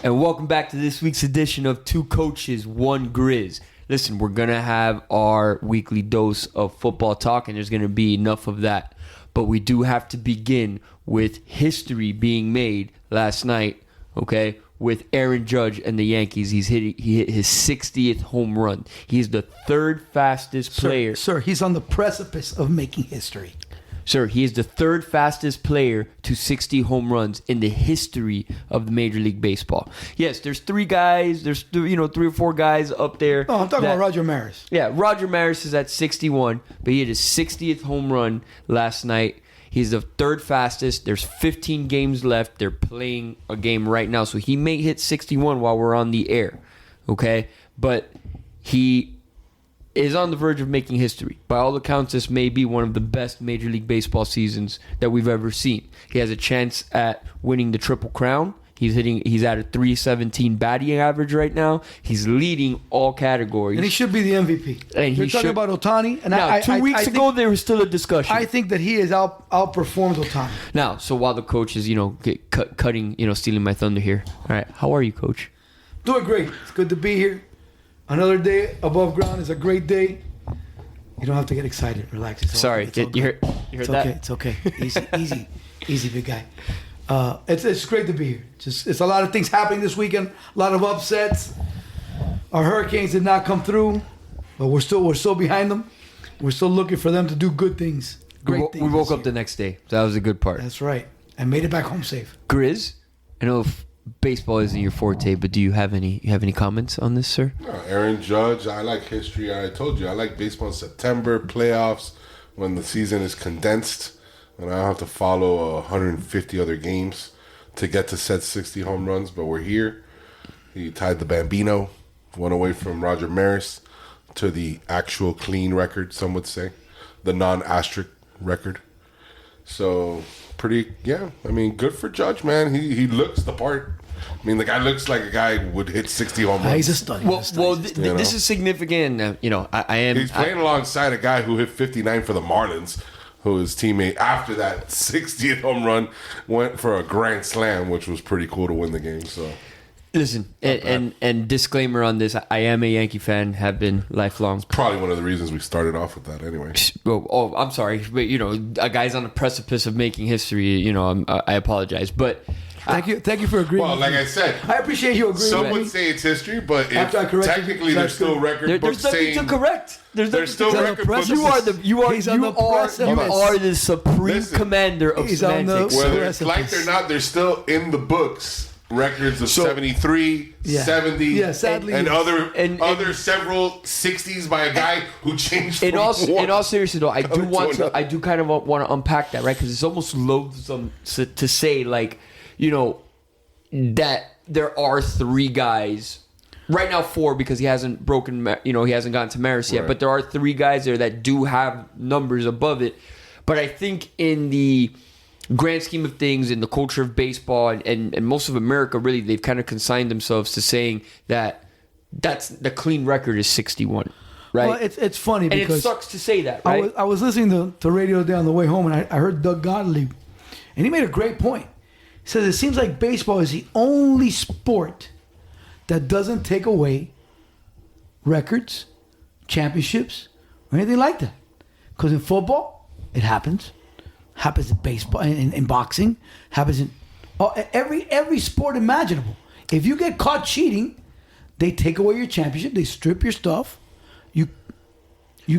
And welcome back to this week's edition of Two Coaches, One Grizz. Listen, we're going to have our weekly dose of football talk, and there's going to be enough of that. But we do have to begin with history being made last night, okay, with Aaron Judge and the Yankees. He hit his 60th home run. He's the third fastest player. Sir, he's on the precipice of making history. Sir, he is the third fastest player to 60 home runs in the history of the Major League Baseball. Yes, there's three guys. There's three or four guys up there. No, I'm talking about Roger Maris. Yeah, Roger Maris is at 61, but he hit his 60th home run last night. He's the third fastest. There's 15 games left. They're playing a game right now, so he may hit 61 while we're on the air, okay? But he is on the verge of making history. By all accounts, this may be one of the best Major League Baseball seasons that we've ever seen. He has a chance at winning the Triple Crown. He's at a 317 batting average right now. He's leading all categories. And he should be the MVP. And You're talking about Ohtani. And now, 2 weeks ago, there was still a discussion. I think that he has outperformed Ohtani. Now, so while the coach is, cutting, stealing my thunder here. All right, how are you, Coach? Doing great. It's good to be here. Another day above ground is a great day. You don't have to get excited. Relax. Sorry, you heard that? It's okay. Easy, big guy. It's great to be here. It's a lot of things happening this weekend. A lot of upsets. Our Hurricanes did not come through, but we're still behind them. We're still looking for them to do good things. Great things. We woke up the next day. That was a good part. That's right. And made it back home safe. Grizz, I know baseball isn't your forte, but do you have any comments on this, sir? No, Aaron Judge, I like history. I told you, I like baseball in September, playoffs, when the season is condensed, and I don't have to follow 150 other games to get to set 60 home runs, but we're here. He tied the Bambino, one away from Roger Maris, to the actual clean record, some would say, the non-asterisk record. So, good for Judge, man. He looks the part. I mean, the guy looks like a guy who would hit 60 home runs. He's a stud. This is significant. I am. He's playing alongside a guy who hit 59 for the Marlins, who his teammate, after that 60th home run, went for a grand slam, which was pretty cool to win the game. So, listen, and disclaimer on this: I am a Yankee fan, have been lifelong. It's probably one of the reasons we started off with that, anyway. Oh, I'm sorry, but a guy's on the precipice of making history. I apologize, but. Thank you for agreeing. Well, like I said, I appreciate you agreeing. Some would say it's history, but technically there's still record books saying there's nothing to correct. There's still record books. You are the supreme commander of semantics. Whether it's liked or not, they're still in the books. Records of 73, 70, sadly, and other several 60s by a guy who changed. In all seriousness, though, I do kind of want to unpack that, right? Because it's almost loathsome to say that there are three guys right now, four, because he hasn't he hasn't gotten to Maris yet, but there are three guys there that do have numbers above it. But I think in the grand scheme of things, in the culture of baseball and most of America, really, they've kind of consigned themselves to saying that that's the clean record is 61. Right? Well, it's funny because it sucks to say that, right? I was listening to radio today on the way home, and I heard Doug Gottlieb, and he made a great point. He says it seems like baseball is the only sport that doesn't take away records, championships, or anything like that. Because in football, it happens in baseball, in boxing, happens in every sport imaginable. If you get caught cheating, they take away your championship, they strip your stuff. You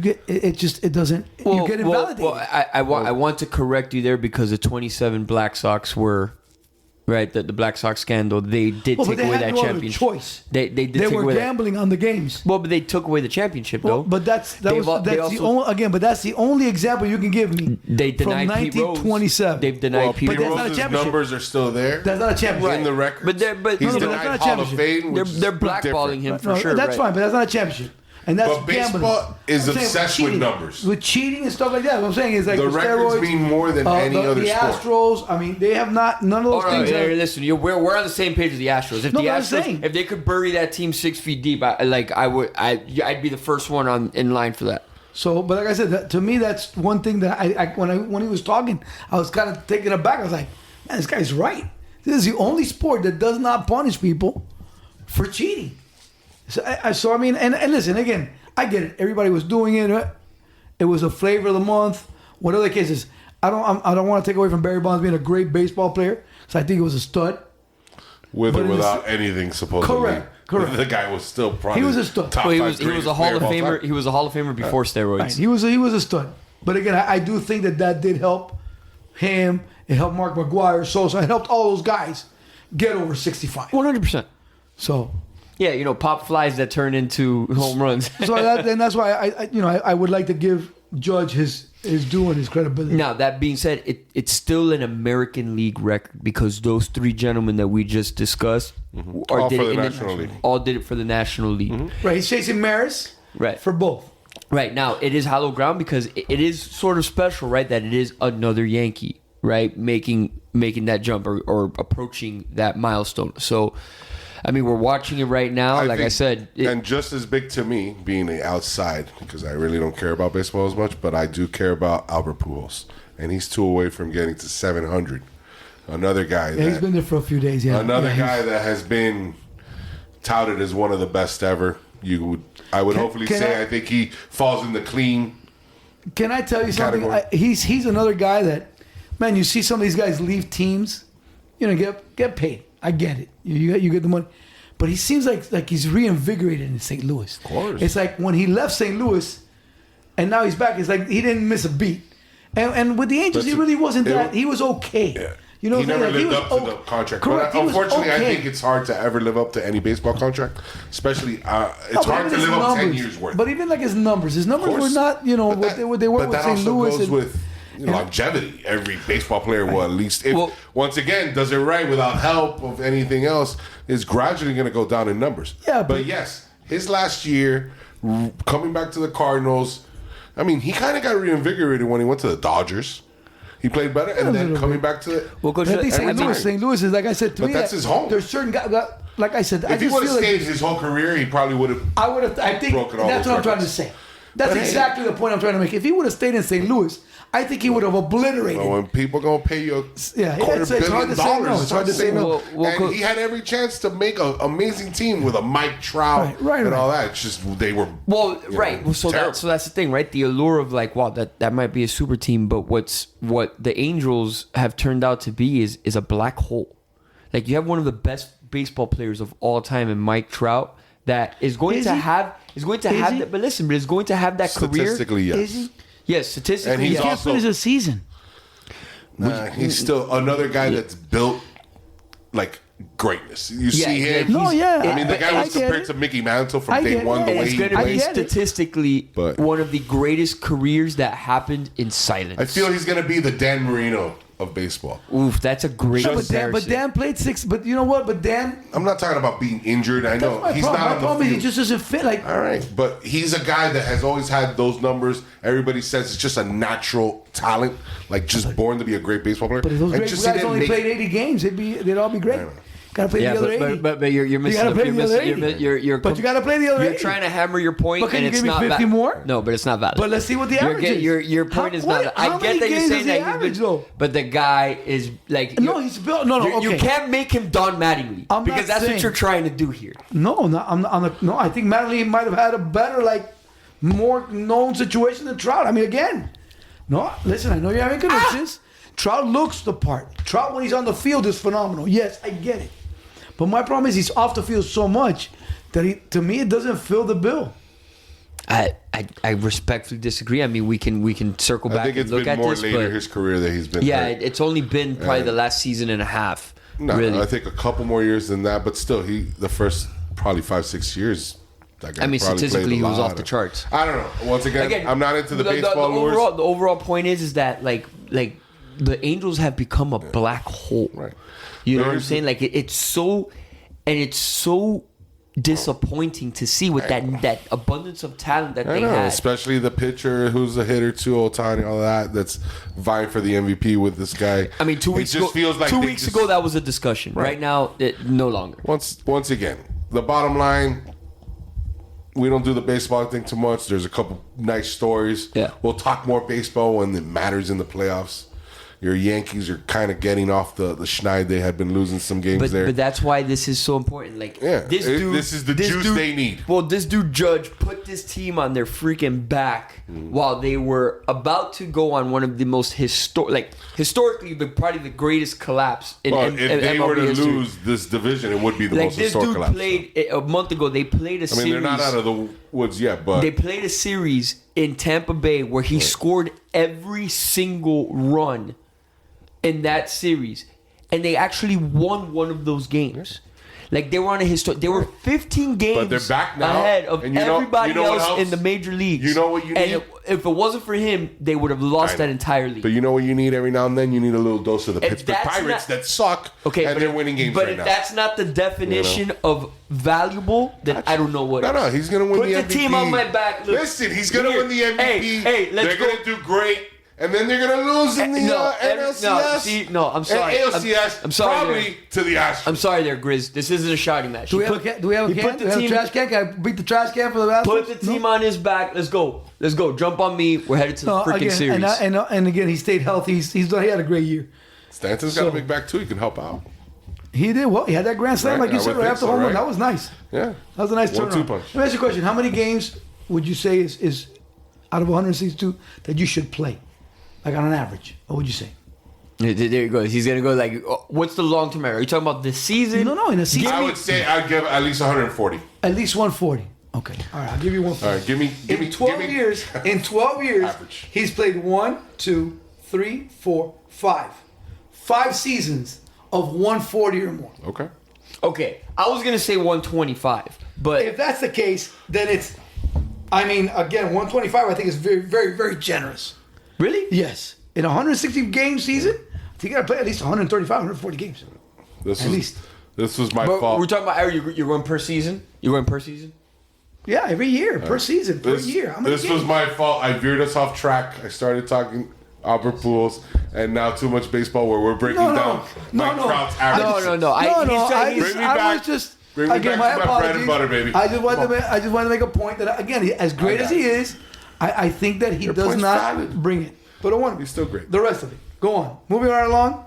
get it doesn't. You get invalidated. Well, I want to correct you there, because the 27 Black Sox were. Right, the Black Sox scandal, they did take away that championship. Choice. They were gambling on the games. Well, but they took away the championship, though. But that's the only example you can give me. They denied from 1927. They've denied Pete Rose. But Pete Rose's numbers are still there. That's not a championship in the record. But he's denied not a Hall of Fame. They're blackballing him for sure. That's fine, but that's not a championship. And that's but baseball is obsessed with numbers. With cheating and stuff like that. What I'm saying is like the records steroids, mean more than any other sport. The Astros, I mean, they have not, none of those things. Listen, we're on the same page with the Astros. If they could bury that team 6 feet deep, I'd be the first one in line for that. So, but like I said, to me, that's one thing that when he was talking, I was kind of taken aback. I was like, man, this guy's right. This is the only sport that does not punish people for cheating. So I mean, and listen, again, I get it. Everybody was doing it. Right? It was a flavor of the month. Whatever the case is, I don't want to take away from Barry Bonds being a great baseball player. So I think he was a stud. With or without anything, supposedly. Correct. The guy was still probably he was a stud. Well, he was a Hall of Famer. He was a Hall of Famer before steroids. Right. He was a stud. But again, I do think that did help him. It helped Mark McGwire, Sosa. It helped all those guys get over 65. 100%. So, yeah, pop flies that turn into home runs. So that's why I would like to give Judge his due and his credibility. Now, that being said, it's still an American League record because those three gentlemen that we just discussed all did it in the National League. All did it for the National League. Mm-hmm. Right, he's chasing Maris. Right. For both. Right. Now, it is hallowed ground because it is sort of special, right, that it is another Yankee, right, making that jump or approaching that milestone. So, I mean, we're watching it right now. I said. And just as big to me, being outside, because I really don't care about baseball as much, but I do care about Albert Pujols. And he's 2 away from getting to 700. Another guy. Yeah, he's been there for a few days, yeah. Another guy that has been touted as one of the best ever. I would hopefully say I think he falls in the clean. Can I tell you something? He's another guy that, man, you see some of these guys leave teams, get paid. I get it. You get the money. But he seems like he's reinvigorated in St. Louis. Of course. It's like when he left St. Louis and now he's back, it's like he didn't miss a beat. And with the Angels, he really wasn't that. He was okay. Yeah. He never lived up to the contract. Correct. But unfortunately, I think it's hard to ever live up to any baseball contract. Especially, it's hard to live up 10 years worth. But even like his numbers were not, what they were with St. Louis. But that also goes with longevity. Every baseball player will at least, once again, does it right without help of anything else, is gradually going to go down in numbers. Yeah, but yes, his last year, coming back to the Cardinals, I mean, he kind of got reinvigorated when he went to the Dodgers. He played better, and then coming back to it. Well, Coach, I think St. Louis is, like I said, to me, that's his home. There's certain guys, like I said, if he would have stayed his whole career, he probably would have. I think that's what I'm trying to say. That's exactly the point I'm trying to make. If he would have stayed in St. Louis, I think he would have obliterated. Well, when people gonna pay you $250 million, it's hard to say no. And he had every chance to make an amazing team with a Mike Trout and all that. It's just they were So that's the thing, right? The allure of wow, that might be a super team, but what the Angels have turned out to be is a black hole. Like you have one of the best baseball players of all time in Mike Trout that is going to have that. But listen, but is going to have that career. Statistically, yes. Is he? Yes, statistically, and he can't finish a season. He's still another guy that's built like greatness. You see him. I mean, the guy was compared to Mickey Mantle from day one. The way it's going to be statistically one of the greatest careers that happened in silence. I feel he's going to be the Dan Marino of baseball. Oof, that's a great comparison. But Dan played 6. But you know what? But Dan, I'm not talking about being injured. I know he's not. My problem is he just doesn't fit. All right, but he's a guy that has always had those numbers. Everybody says it's just a natural talent, just born to be a great baseball player. But if those great guys only played 80 games, they'd all be great. Got to play the other 80. But you're missing. But you got to play the other 80. You're trying to hammer your point, but can and you it's give me not 50 more? No, but it's not valid. But let's see what the average is. Your point is not. I get that you're saying that he's been, but the guy is he's built. No, okay. You can't make him Don Mattingly because that's what you're trying to do here. No, no. I think Mattingly might have had a better, more known situation than Trout. I mean, again, no. Listen, I know you're having connections. Trout looks the part. Trout, when he's on the field, is phenomenal. Yes, I get it. But my problem is he's off the field so much that to me it doesn't fill the bill. I respectfully disagree. I mean, we can circle back and look at this. I think it's been more later in his career that he's been. Yeah, it's only been probably the last season and a half. No, really. I think a couple more years than that, but still, the first probably 5-6 years. That guy statistically, he was off the charts. I don't know. Once again, I'm not into the baseball. The overall point is that like the Angels have become a black hole. Right. You know what I'm saying? It's so disappointing to see with that abundance of talent that they had. Especially the pitcher who's a hitter too, Ohtani, all that. That's vying for the MVP with this guy. I mean, 2 weeks ago, that was a discussion. Right now, no longer. Once again, the bottom line. We don't do the baseball thing too much. There's a couple nice stories. Yeah. We'll talk more baseball when it matters in the playoffs. Your Yankees are kind of getting off the schneid. They had been losing some games there. But that's why this is so important. Like, this is the juice they need. Well, this dude Judge put this team on their freaking back while they were about to go on one of the most historically, probably the greatest collapse in if they MLB were to history. lose this division, it would be the most This historic dude collapse. played a month ago. They played a series. I mean, they're not out of the woods yet, but They played a series in Tampa Bay where he scored every single run in that series, and they actually won one of those games. Like, they were on a historic. They were 15 games But they're back now, ahead of and you know everybody what else helps? in the major leagues. You know what you need? And if it wasn't for him, they would have lost that entire league. But you know what you need every now and then? You need a little dose of the If Pittsburgh that's Pirates not- that suck, Okay, and they're winning games but right if now. that's not the definition of valuable, then I don't know what. No, is. he's going to win Put the the MVP. team on my back. Look, Listen, he's going to here. win the MVP. Hey, let's they're go. going to do great, and then they're going to lose in the NLCS. I'm sorry. And ALCS, I'm sorry. probably There. to the Astros. I'm sorry there, Grizz. This isn't a shouting match. Do we He have a put- can? Do we have a he can? put Do the we have a team- trash can? Can I beat the trash can for the Astros? Put the team on his back. Let's go. Let's go. Jump on me. We're headed to the freaking again, series. and again, he stayed healthy. He had a great year. Stanton's got a big back, too. He can help out. He did well. He had that grand slam, Right, like you I said, would right think after so, home run. right? That was nice. Yeah. That was a nice 1-2 turnaround. punch. Let me ask you a question. How many games would you say is out of 162 that you should play? Like on an average? What would you say? There you go. He's gonna go like, what's the long term? Are you talking about this season? No, in a season. I would say I'd give at least 140. At least 140. Okay. All right, I'll give you 140. All right, give me. In 12 years, Average. he's played 1, 2, 3, 4, 5. 5 seasons of 140 or more. Okay. Okay, I was gonna say 125, but If that's the case, then it's, I mean, again, 125 I think is very, very, very generous. really, Yes. In a 160 game season, I think you got to play at least 135, 140 games. This At was, least. This was my but fault. we're talking about you're going per season. You're going per season. Yeah, every year, per season, per year. How many This games? was my fault. I veered us off track. I started talking Albert Pujols, and now too much baseball where we're breaking down Mike Trout's averages. No. I He's was Bring me back. just Bring me again, back my to my bread apologies. and butter, baby. I just wanted to make a point that again, as great as he is, I think that he Your does point's not valid. bring it. But I want He's still great. The rest of it. Go on. Moving right along.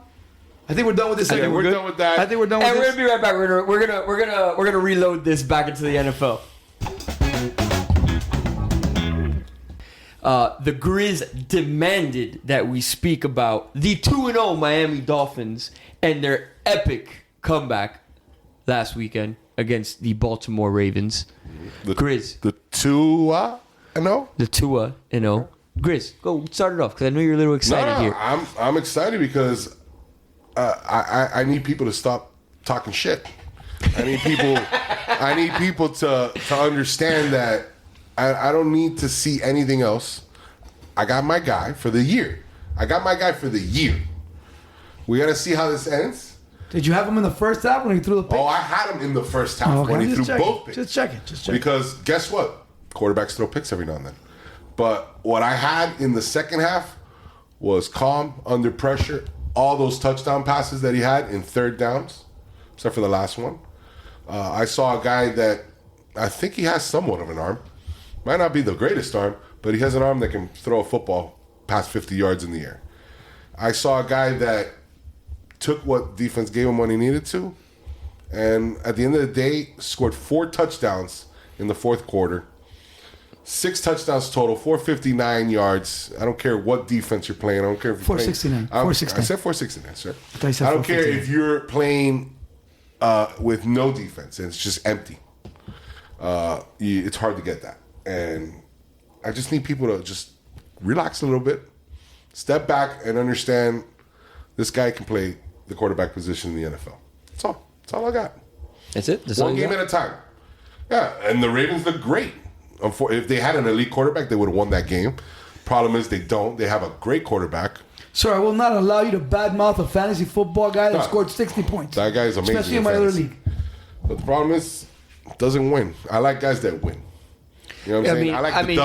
I think we're done with this. Yeah, segment. we're good? done with that. I think we're done with And we're this. gonna be right back. We're gonna reload this back into the NFL. The Grizz demanded that we speak about the 2-0 Miami Dolphins and their epic comeback last weekend against the Baltimore Ravens. The Grizz, The two, no? the 2-0. Grizz, go start it off because I know you're a little excited here. I'm excited because I need people to stop talking shit. I need people to understand that I don't need to see anything else. I got my guy for the year. We got to see how this ends. Did you have him in the first half when he threw the pick? Oh, I had him in the first half Okay, when I'm he just threw checking. both picks. Just checking. Because guess what? Quarterbacks throw picks every now and then. But what I had in the second half was calm, under pressure. All those touchdown passes that he had in third downs, except for the last one. I saw a guy that I think he has somewhat of an arm. Might not be the greatest arm, but he has an arm that can throw a football past 50 yards in the air. I saw a guy that took what defense gave him when he needed to, and at the end of the day, scored 4 touchdowns in the fourth quarter. 6 touchdowns total, 459 yards. I don't care what defense you're playing. I don't care if you're 469. playing. 469. I said 469, sir. thought you said I don't care 459. if you're playing with no defense and it's just empty. It's hard to get that. And I just need people to just relax a little bit, step back, and understand this guy can play the quarterback position in the NFL. That's all. That's all I got. That's it. That's all One you game got? at a time. Yeah, and the Ravens look great. If they had an elite quarterback, they would have won that game. Problem is, they don't. They have a great quarterback. Sir, I will not allow you to badmouth a fantasy football guy that No. scored 60 points. That guy is amazing. Especially in my other fantasy. league. But the problem is, doesn't win. I like guys that win. You know what I'm saying?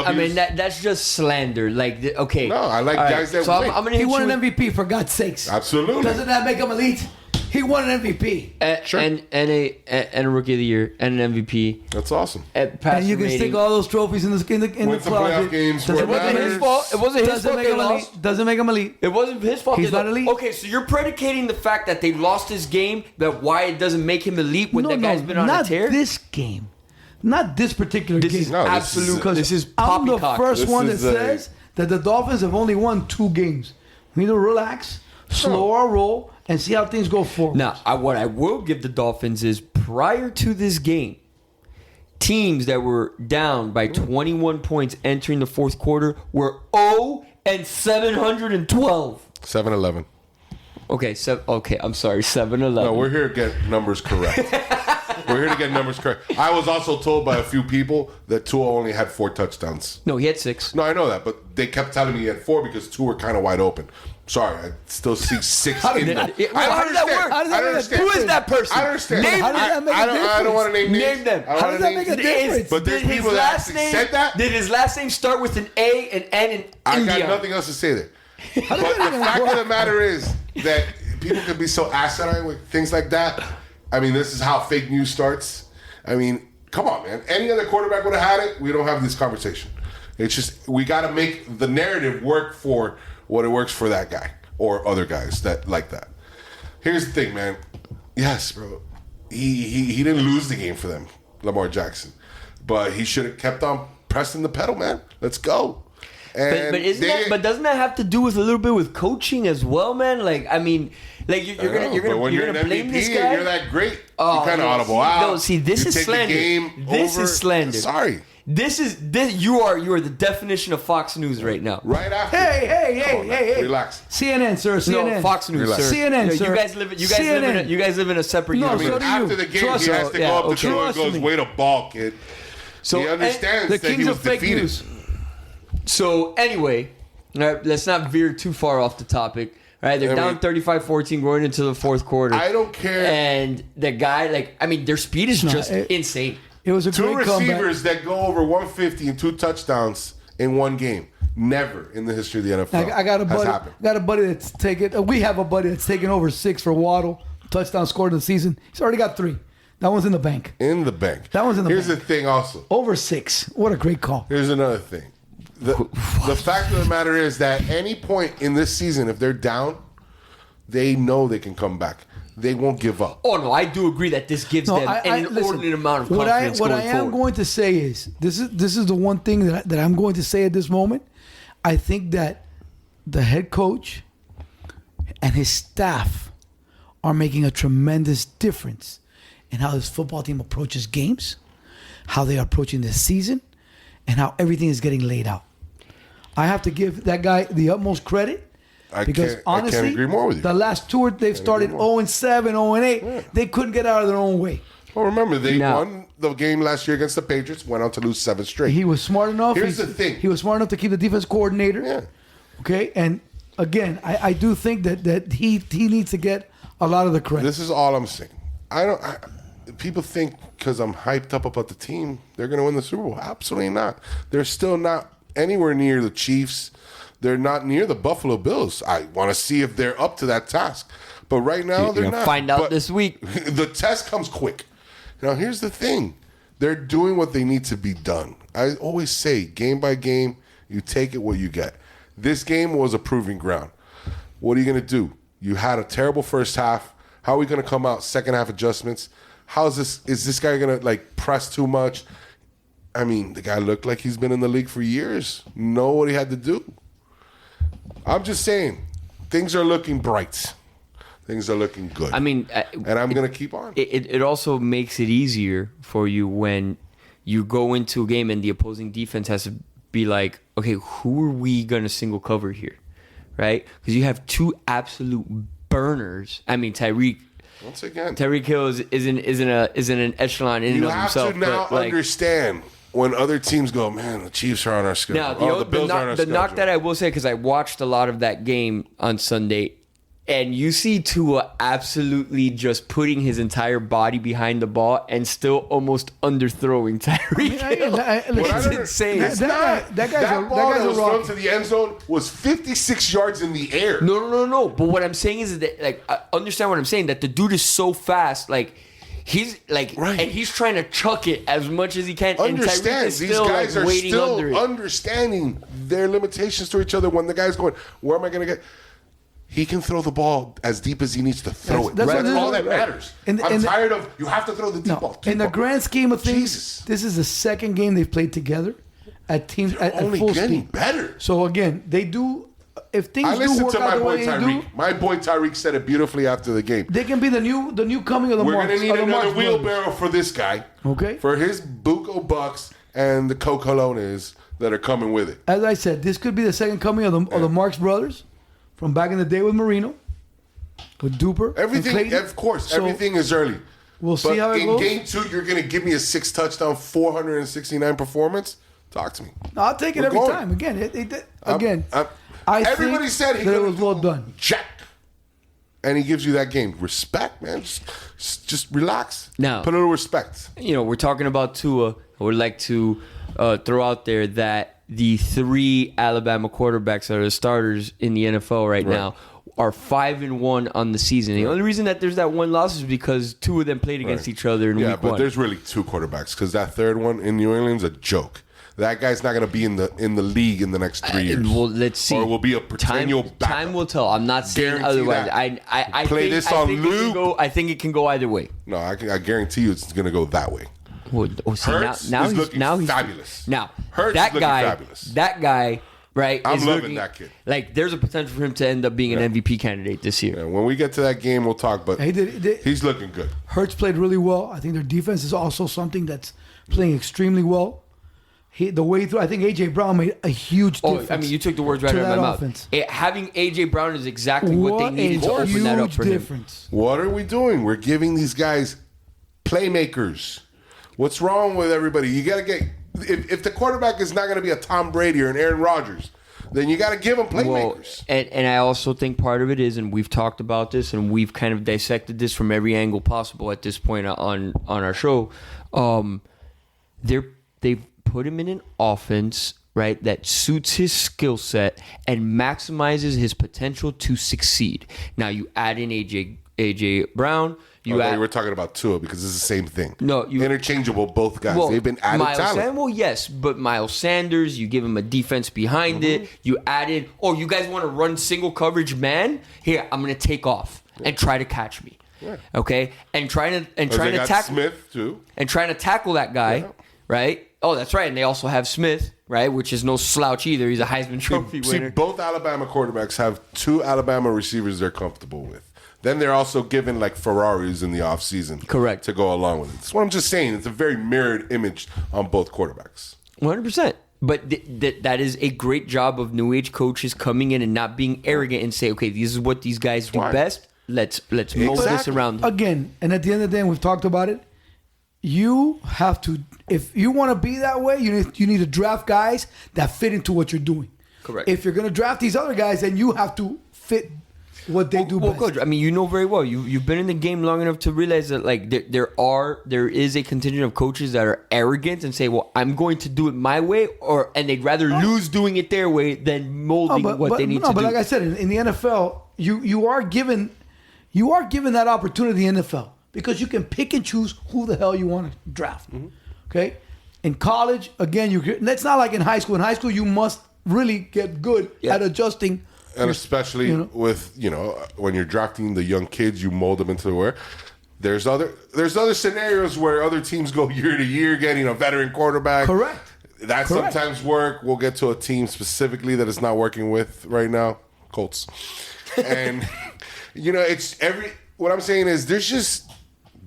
I mean that's just slander. Like, okay. No, I like All right, guys that so win. I'm gonna He hit won you an with- MVP, for God's sakes. Absolutely. Doesn't that make him elite? He won an MVP. Sure. And a Rookie of the Year and an MVP. That's awesome. And you can stick all those trophies in the Win some closet. playoff games. Doesn't where make it him his matters. fault. It wasn't his Doesn't fault make they him lost. elite. Doesn't make him elite. It wasn't his fault. He's they not lost. elite. Okay, so you're predicating the fact that they lost this game, that why it doesn't make him elite when that guy's been on not a tear? this game. Not this particular This game. is No, this absolute. is- Because this is I'm the poppycock. first This one that is a- says that the Dolphins have only won 2 games. We need to relax, slow our roll, and see how things go forward. Now, what I will give the Dolphins is prior to this game, teams that were down by 21 points entering the fourth quarter were 0-712. 7-11. Okay, I'm sorry, 7-11. No, we're here to get numbers correct. We're here to get numbers correct. I was also told by a few people that Tua only had 4 touchdowns. No, he had 6. No, I know that, but they kept telling me he had 4 because 2 were kind of wide open. Sorry, I still see 6 How in did there. that- How does that work? How does that I make a understand. Who is that person? I understand. Name How does that make a I don't want to name names. Name them. I don't How wanna does that name make a difference? But there's Did his people that last actually name said that. Did his last name start with an A, an N, and I India? got nothing else to say there. How But does the that even fact work? of the matter is that people can be so asinine with things like that. I mean, this is how fake news starts. I mean, come on, man. Any other quarterback would have had it. We don't have this conversation. It's just we got to make the narrative work for what it works for that guy or other guys that like that. Here's the thing, man. Yes, bro. He didn't lose the game for them, Lamar Jackson, but he should have kept on pressing the pedal, man. Let's go. And But doesn't that have to do with a little bit with coaching as well, man? Like, I mean, like you're gonna blame this guy. You're that great. You Oh, kind of no, audible see, out. no, see, this You is take the slander. game This over. is slander. Sorry. This you are the definition of Fox News right now. Right after. Hey. Relax. CNN, sir. CNN. No, Fox News, Relax. sir. CNN, sir. You guys live in a separate No, I mean, universe. so do you. after the game, Trust he me. has to Yeah, go up to okay. Tua and Trust goes, me. "Way to ball, kid." So he understands The that he kings was of fake defeated. news. So anyway, all right, let's not veer too far off the topic. All right, they're I down mean, 35-14 going into the fourth quarter. I don't care. And the guy, their speed is No, just it- insane. It was a 2 great comeback. receivers that go over 150 and 2 touchdowns in one game. Never in the history of the NFL. I got a has buddy. happened. Got a buddy that's taken. We have a buddy that's taken over 6 for Waddle. Touchdown scored in the season. He's already got 3. That one's in the bank. In the bank. That one's in the Here's bank. the thing also. Over 6. What a great call. Here's another thing. The fact of the matter is that any point in this season, if they're down, they know they can come back. They won't give up. Oh no, I do agree that this gives them an inordinate amount of confidence what going I am forward. going to say is this is the one thing that I'm going to say at this moment. I think that the head coach and his staff are making a tremendous difference in how this football team approaches games, how they are approaching this season, and how everything is getting laid out. I have to give that guy the utmost credit. Because honestly, I can't agree more with you. the last 2 they've started 0-7, 0-8. Yeah. They couldn't get out of their own way. Well, remember, they Now- won the game last year against the Patriots, went on to lose 7 straight. He was smart enough. Here's the thing. He was smart enough to keep the defense coordinator. Yeah. Okay, and again, I do think that he needs to get a lot of the credit. This is all I'm saying. People think because I'm hyped up about the team, they're going to win the Super Bowl. Absolutely not. They're still not anywhere near the Chiefs. They're not near the Buffalo Bills. I want to see if they're up to that task. But right now, You're they're gonna not. find out But this week. The test comes quick. Now, here's the thing. They're doing what they need to be done. I always say, game by game, you take it what you get. This game was a proving ground. What are you going to do? You had a terrible first half. How are we going to come out? Second half adjustments. Is this guy going to press too much? I mean, the guy looked like he's been in the league for years. Know what he had to do. I'm just saying, things are looking bright. Things are looking good. I mean, and I'm going to keep on. it also makes it easier for you when you go into a game and the opposing defense has to be like, okay, who are we going to single cover here, right? Because you have 2 absolute burners. I mean, Tyreek Hill isn't an echelon in and You of have himself. to now but, understand when other teams go, man, the Chiefs are on our schedule. Now, the Bills are on our the schedule. knock that I will say, because I watched a lot of that game on Sunday, And you see Tua absolutely just putting his entire body behind the ball and still almost underthrowing Tyreek Hill. It's insane. That ball that was thrown to the end zone was 56 yards in the air. No. But what I'm saying is that, like, I understand what I'm saying, that the dude is so fast, like, he's like, right. And he's trying to chuck it as much as he can. Understand, and Tyreek is these still, guys like, are waiting still under it. understanding their limitations to each other. When the guy's going, where am I going to get? He can throw the ball as deep as he needs to throw it. That's all that matters. I'm tired of, you have to throw the deep ball. In the grand scheme of things, this is the second game they've played together at teams at full speed. Better. So again, they do. If things I do listened work to out my the boy way they Tyreek. do, My boy Tyreek said it beautifully after the game. they can be the new coming of the Marks. We're going to need another wheelbarrow for this guy. Okay. For his Buco Bucks and the Cocolones that are coming with it. As I said, this could be the second coming of the Marks brothers from back in the day with Marino, with Duper. Everything, of course, everything is early. We'll see how it goes. In game 2, you're going to give me a 6-touchdown, 469 performance? Talk to me. No, I'll take it every time. Again, everybody said he it was well done. Jack. And he gives you that game. Respect, man. Just relax. Now, put a little respect. You know, we're talking about Tua. I would like to throw out there that the 3 Alabama quarterbacks that are the starters in the NFL right now are 5-1 on the season. The only reason that there's that one loss is because 2 of them played against each other in week 1. Yeah, but there's really 2 quarterbacks because that third one in New England's a joke. That guy's not going to be in the league in the next 3 years. Well, let's see. Or will be a perennial backup. Time will tell. I'm not saying Guarantee otherwise. that. I play think, this on loop. I think it can go either way. No, I guarantee you it's going to go that way. Well, see, Hurts now is he's looking fabulous. Now Hurts that is guy, fabulous. That guy, right? I'm is loving looking, that kid. Like, there's a potential for him to end up being an MVP candidate this year. Yeah, when we get to that game, we'll talk. But he's looking good. Hurts played really well. I think their defense is also something that's playing extremely well. The way through, I think A.J. Brown made a huge difference. I mean, you took the words right out of my mouth. Having A.J. Brown is exactly what they needed to open that up for him. What are we doing? We're giving these guys playmakers. What's wrong with everybody? You got to get if the quarterback is not going to be a Tom Brady or an Aaron Rodgers, then you got to give them playmakers. Well, and I also think part of it is, and we've talked about this, and we've kind of dissected this from every angle possible at this point on our show. They've put him in an offense, right, that suits his skill set and maximizes his potential to succeed. Now you add in AJ Brown. You were talking about Tua because it's the same thing. No, interchangeable. Both guys. They've been added talent. Yes, but Miles Sanders, you give him a defense behind it. You added. Oh, you guys want to run single coverage man? Here, I'm going to take off and try to catch me. Yeah. Okay, and trying to tackle Smith too, and trying to tackle that guy, right? Oh, that's right. And they also have Smith, right? Which is no slouch either. He's a Heisman Trophy winner. See, both Alabama quarterbacks have 2 Alabama receivers they're comfortable with. Then they're also given like Ferraris in the offseason. Correct. To go along with it. That's what I'm just saying. It's a very mirrored image on both quarterbacks. 100%. But that is a great job of new age coaches coming in and not being arrogant and say, okay, this is what these guys do best. Let's mold this around them. Again, and at the end of the day, and we've talked about it, you have to, if you want to be that way, you need to draft guys that fit into what you're doing. Correct. If you're going to draft these other guys, then you have to fit what they do best. Coach, I mean, you know very well. You've been in the game long enough to realize that like there is a contingent of coaches that are arrogant and say, "Well, I'm going to do it my way," and they'd rather lose doing it their way than molding what they need to do. But like I said, in the NFL, you are given that opportunity in the NFL because you can pick and choose who the hell you want to draft. Mm-hmm. Okay, in college, again, it's not like in high school. In high school, you must really get good at adjusting. And especially with, when you're drafting the young kids, you mold them into where there's other scenarios where other teams go year to year getting a veteran quarterback. Correct. That sometimes work. We'll get to a team specifically that it's not working with right now, Colts. And what I'm saying is there's just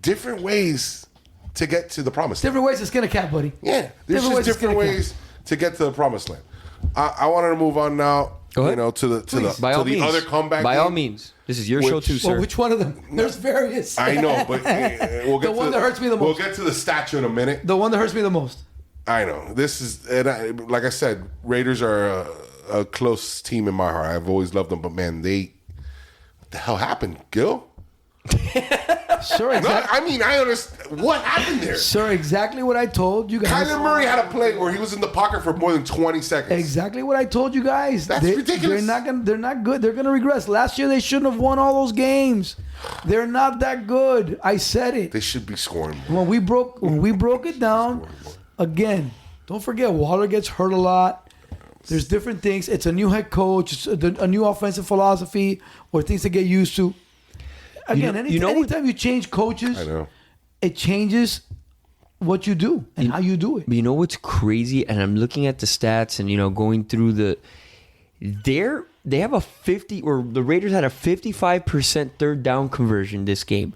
different ways to get to the promised land. Different ways to skin a cat, buddy. Yeah. There's different ways to get to the promised land. I wanted to move on now. To the other comeback. By all means, this is your show too, sir. Well, which one of them? There's various. I know, but we'll get the one that hurts me the most. We'll get to the statue in a minute. The one that hurts me the most. I know. This is, like I said, Raiders are a close team in my heart. I've always loved them, but man, the hell happened, Gil? Sir, I understand. What happened there? Sir, exactly what I told you guys. Kyler Murray had a play where he was in the pocket for more than 20 seconds. Exactly what I told you guys. That's ridiculous. They're not good. They're gonna regress. Last year they shouldn't have won all those games. They're not that good. I said it. They should be scoring more. When we broke it down, again, don't forget Waller gets hurt a lot. There's different things. It's a new head coach, it's a new offensive philosophy, or things to get used to. Again, anytime you change coaches, I know. it changes what you do and how you do it. But you know what's crazy? And I'm looking at the stats and, going through they have a 50, or the Raiders had a 55% third down conversion this game.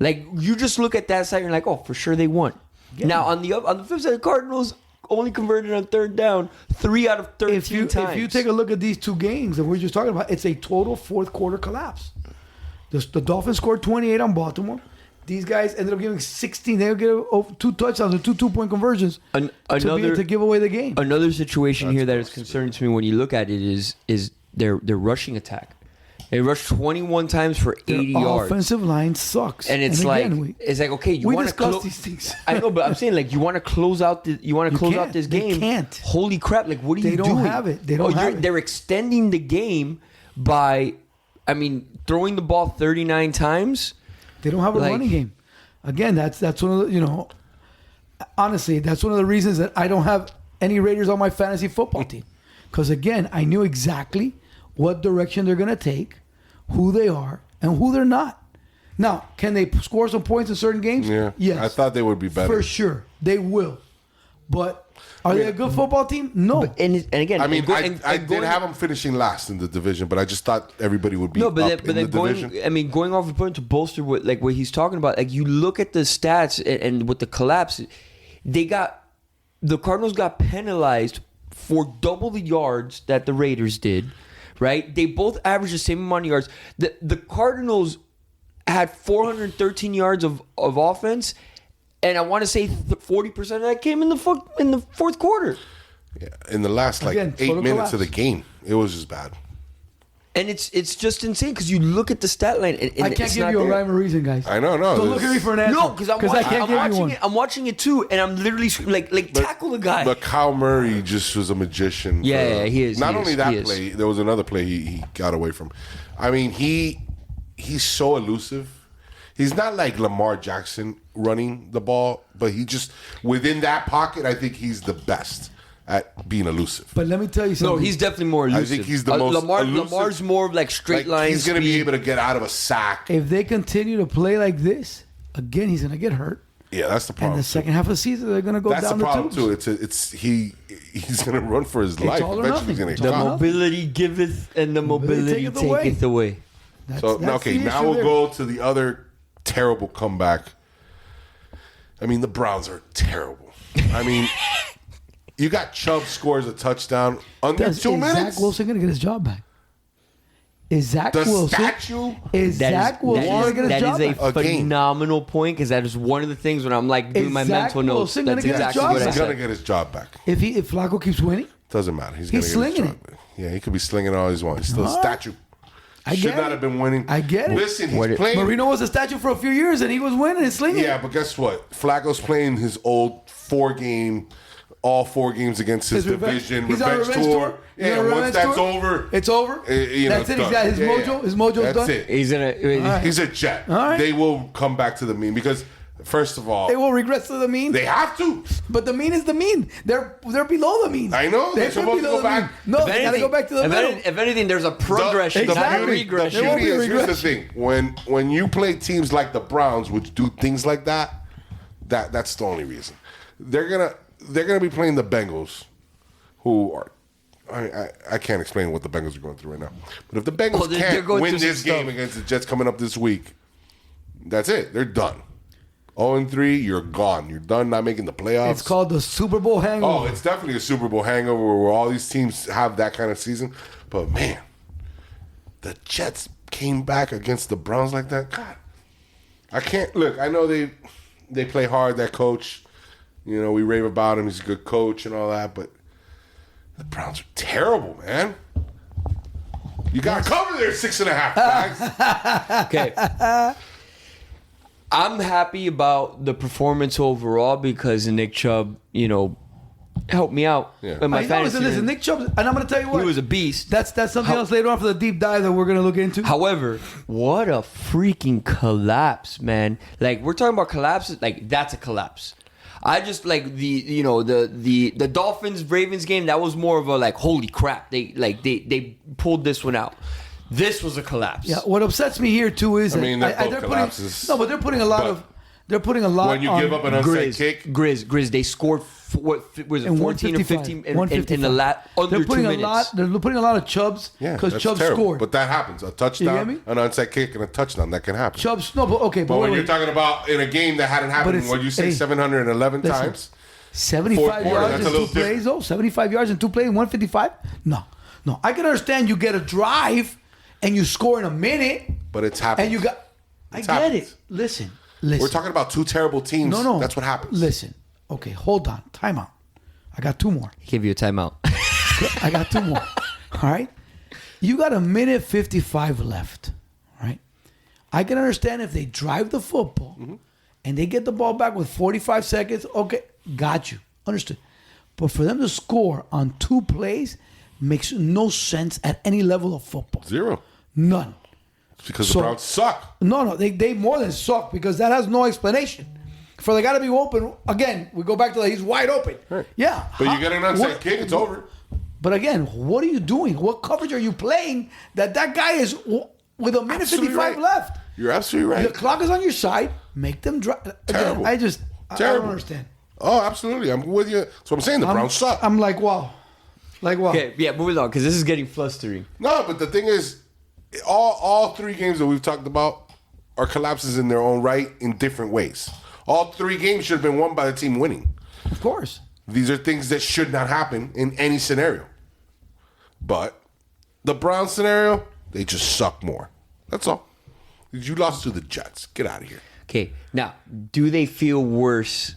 Like, you just look at that side and you're like, oh, for sure they won. Yeah. Now, on the flip side, the Cardinals only converted on third down 3 out of 13 times. If you take a look at these two games that we're just talking about, it's a total fourth quarter collapse. The Dolphins scored 28 on Baltimore. These guys ended up giving 16. They give 2 touchdowns and 2 2-point conversions to give away the game. Another situation here that is concerning to me when you look at it is their rushing attack. They rushed 21 times for 80 yards. Offensive line sucks. And it's okay, you want to close these things. I know, but I'm saying, like, you want to close out this game. They can't. Holy crap, like, what are you doing? They don't have it. They're extending the game by throwing the ball 39 times. They don't have a running game. Again, that's one of the, honestly, that's one of the reasons that I don't have any Raiders on my fantasy football team. Because, again, I knew exactly what direction they're going to take, who they are, and who they're not. Now, can they score some points in certain games? Yeah. Yes. I thought they would be better. For sure. They will. But are they a good football team? No. And again, I did have them finishing last in the division, but I just thought everybody would be division. Going off the point to bolster what he's talking about, like, you look at the stats and with the collapse, the Cardinals got penalized for double the yards that the Raiders did, right? They both averaged the same amount of yards. The Cardinals had 413 yards of offense, and I want to say 40% of that came in the fourth quarter. Yeah, in the last 8 minutes of the game, it was just bad. And it's just insane because you look at the stat line. And I can't give you a rhyme or reason, guys. I know, no. Don't look at me for an answer. No, because I'm watching it too, and I'm literally tackle the guy. But Kyle Murray just was a magician. Yeah, he is. Not only that play, there was another play he got away from. He's so elusive. He's not like Lamar Jackson running the ball, but he just, within that pocket, I think he's the best at being elusive. But let me tell you something. No, he's definitely more elusive. I think he's the most elusive. Lamar's more of like straight lines. He's going to be able to get out of a sack. If they continue to play like this, again, he's going to get hurt. Yeah, that's the problem. And the second half of the season, they're going to go down the tubes. That's the problem, too. He's going to run for his life. Eventually, he's going to The mobility giveth and the mobility taketh away. Now we'll go to the other terrible comeback. The Browns are terrible. You got Chubb scores a touchdown under 2 minutes. Is Zach Wilson going to get his job back? Is Zach Wilson going to get his job back? That is a phenomenal point, because that is one of the things when I'm doing my mental notes. That's exactly what I said. He's going to get his job back. If Flacco keeps winning? Doesn't matter. He's going to get his job back. Yeah, he could be slinging all he wants. He's still a statue. Should not have been winning. I get it. Listen, he's playing. Marino was a statue for a few years, and he was winning and slinging. Yeah, but guess what? Flacco's playing his old all 4 games against his division revenge tour. Yeah, once that's over, it's over. That's it. He's got his mojo. His mojo's done. That's it. He's a Jet. All right. They will come back to the mean because, first of all, they will regress to the mean. They have to. But the mean is the mean. They're below the mean. I know. They're supposed to go back. No, they got to go back to the middle. If anything, there's a progression. Exactly. The beauty is, here's the thing: when you play teams like the Browns, which do things like that's the only reason. They're gonna be playing the Bengals, who are. I can't explain what the Bengals are going through right now. But if the Bengals can't win this game against the Jets coming up this week, that's it. They're done. 0-3, you're gone. You're done not making the playoffs. It's called the Super Bowl hangover. Oh, it's definitely a Super Bowl hangover where all these teams have that kind of season. But, man, the Jets came back against the Browns like that. God, I can't. Look, I know they play hard, that coach. We rave about him. He's a good coach and all that. But the Browns are terrible, man. You got to cover there 6.5, guys. Okay. I'm happy about the performance overall because Nick Chubb, helped me out in my fantasy. Listen, Nick Chubb, and I'm going to tell you what. He was a beast. That's something else later on for the deep dive that we're going to look into. However, what a freaking collapse, man. Like, we're talking about collapses. Like, that's a collapse. I just like the Dolphins Ravens game. That was more of a like, holy crap. They pulled this one out. This was a collapse. Yeah. What upsets me here too is they're both collapses. But they're putting a lot. When you give up an onside kick, Grizz, they scored what was it, 14 or 15 in the under 2 minutes. They're putting a lot of Chubbs because Chubb scored. But that happens. A touchdown, an onside kick, and a touchdown. That can happen. Chubbs, no, but okay. But when you're talking about in a game that hadn't happened, what you say, 711 times? 75 yards in 2 plays, though? 75 yards in 2 plays, 155? No. I can understand you get a drive and you score in a minute. But it's happened. And you got... I get it. Listen. We're talking about 2 terrible teams. No. That's what happens. Listen. Okay, hold on. Timeout. I got 2 more. He gave you a timeout. I got 2 more. All right? You got a minute 55 left. All right? I can understand if they drive the football and they get the ball back with 45 seconds. Okay, got you. Understood. But for them to score on 2 plays makes no sense at any level of football. 0. None. Because the Browns suck. No, they more than suck because that has no explanation. For the guy to be open, again, we go back to he's wide open. Right. Yeah. But you get an onside kick, it's over. But again, what are you doing? What coverage are you playing that guy is with a minute 55 left? You're absolutely right. The clock is on your side. Make them drive. Terrible. I don't understand. Oh, absolutely. I'm with you. So I'm saying the Browns suck. I'm like, wow. Okay, yeah, moving on because this is getting flustering. No, but the thing is, all 3 games that we've talked about are collapses in their own right in different ways. All 3 games should have been won by the team winning. Of course. These are things that should not happen in any scenario. But the Browns scenario, they just suck more. That's all. You lost to the Jets. Get out of here. Okay, now, do they feel worse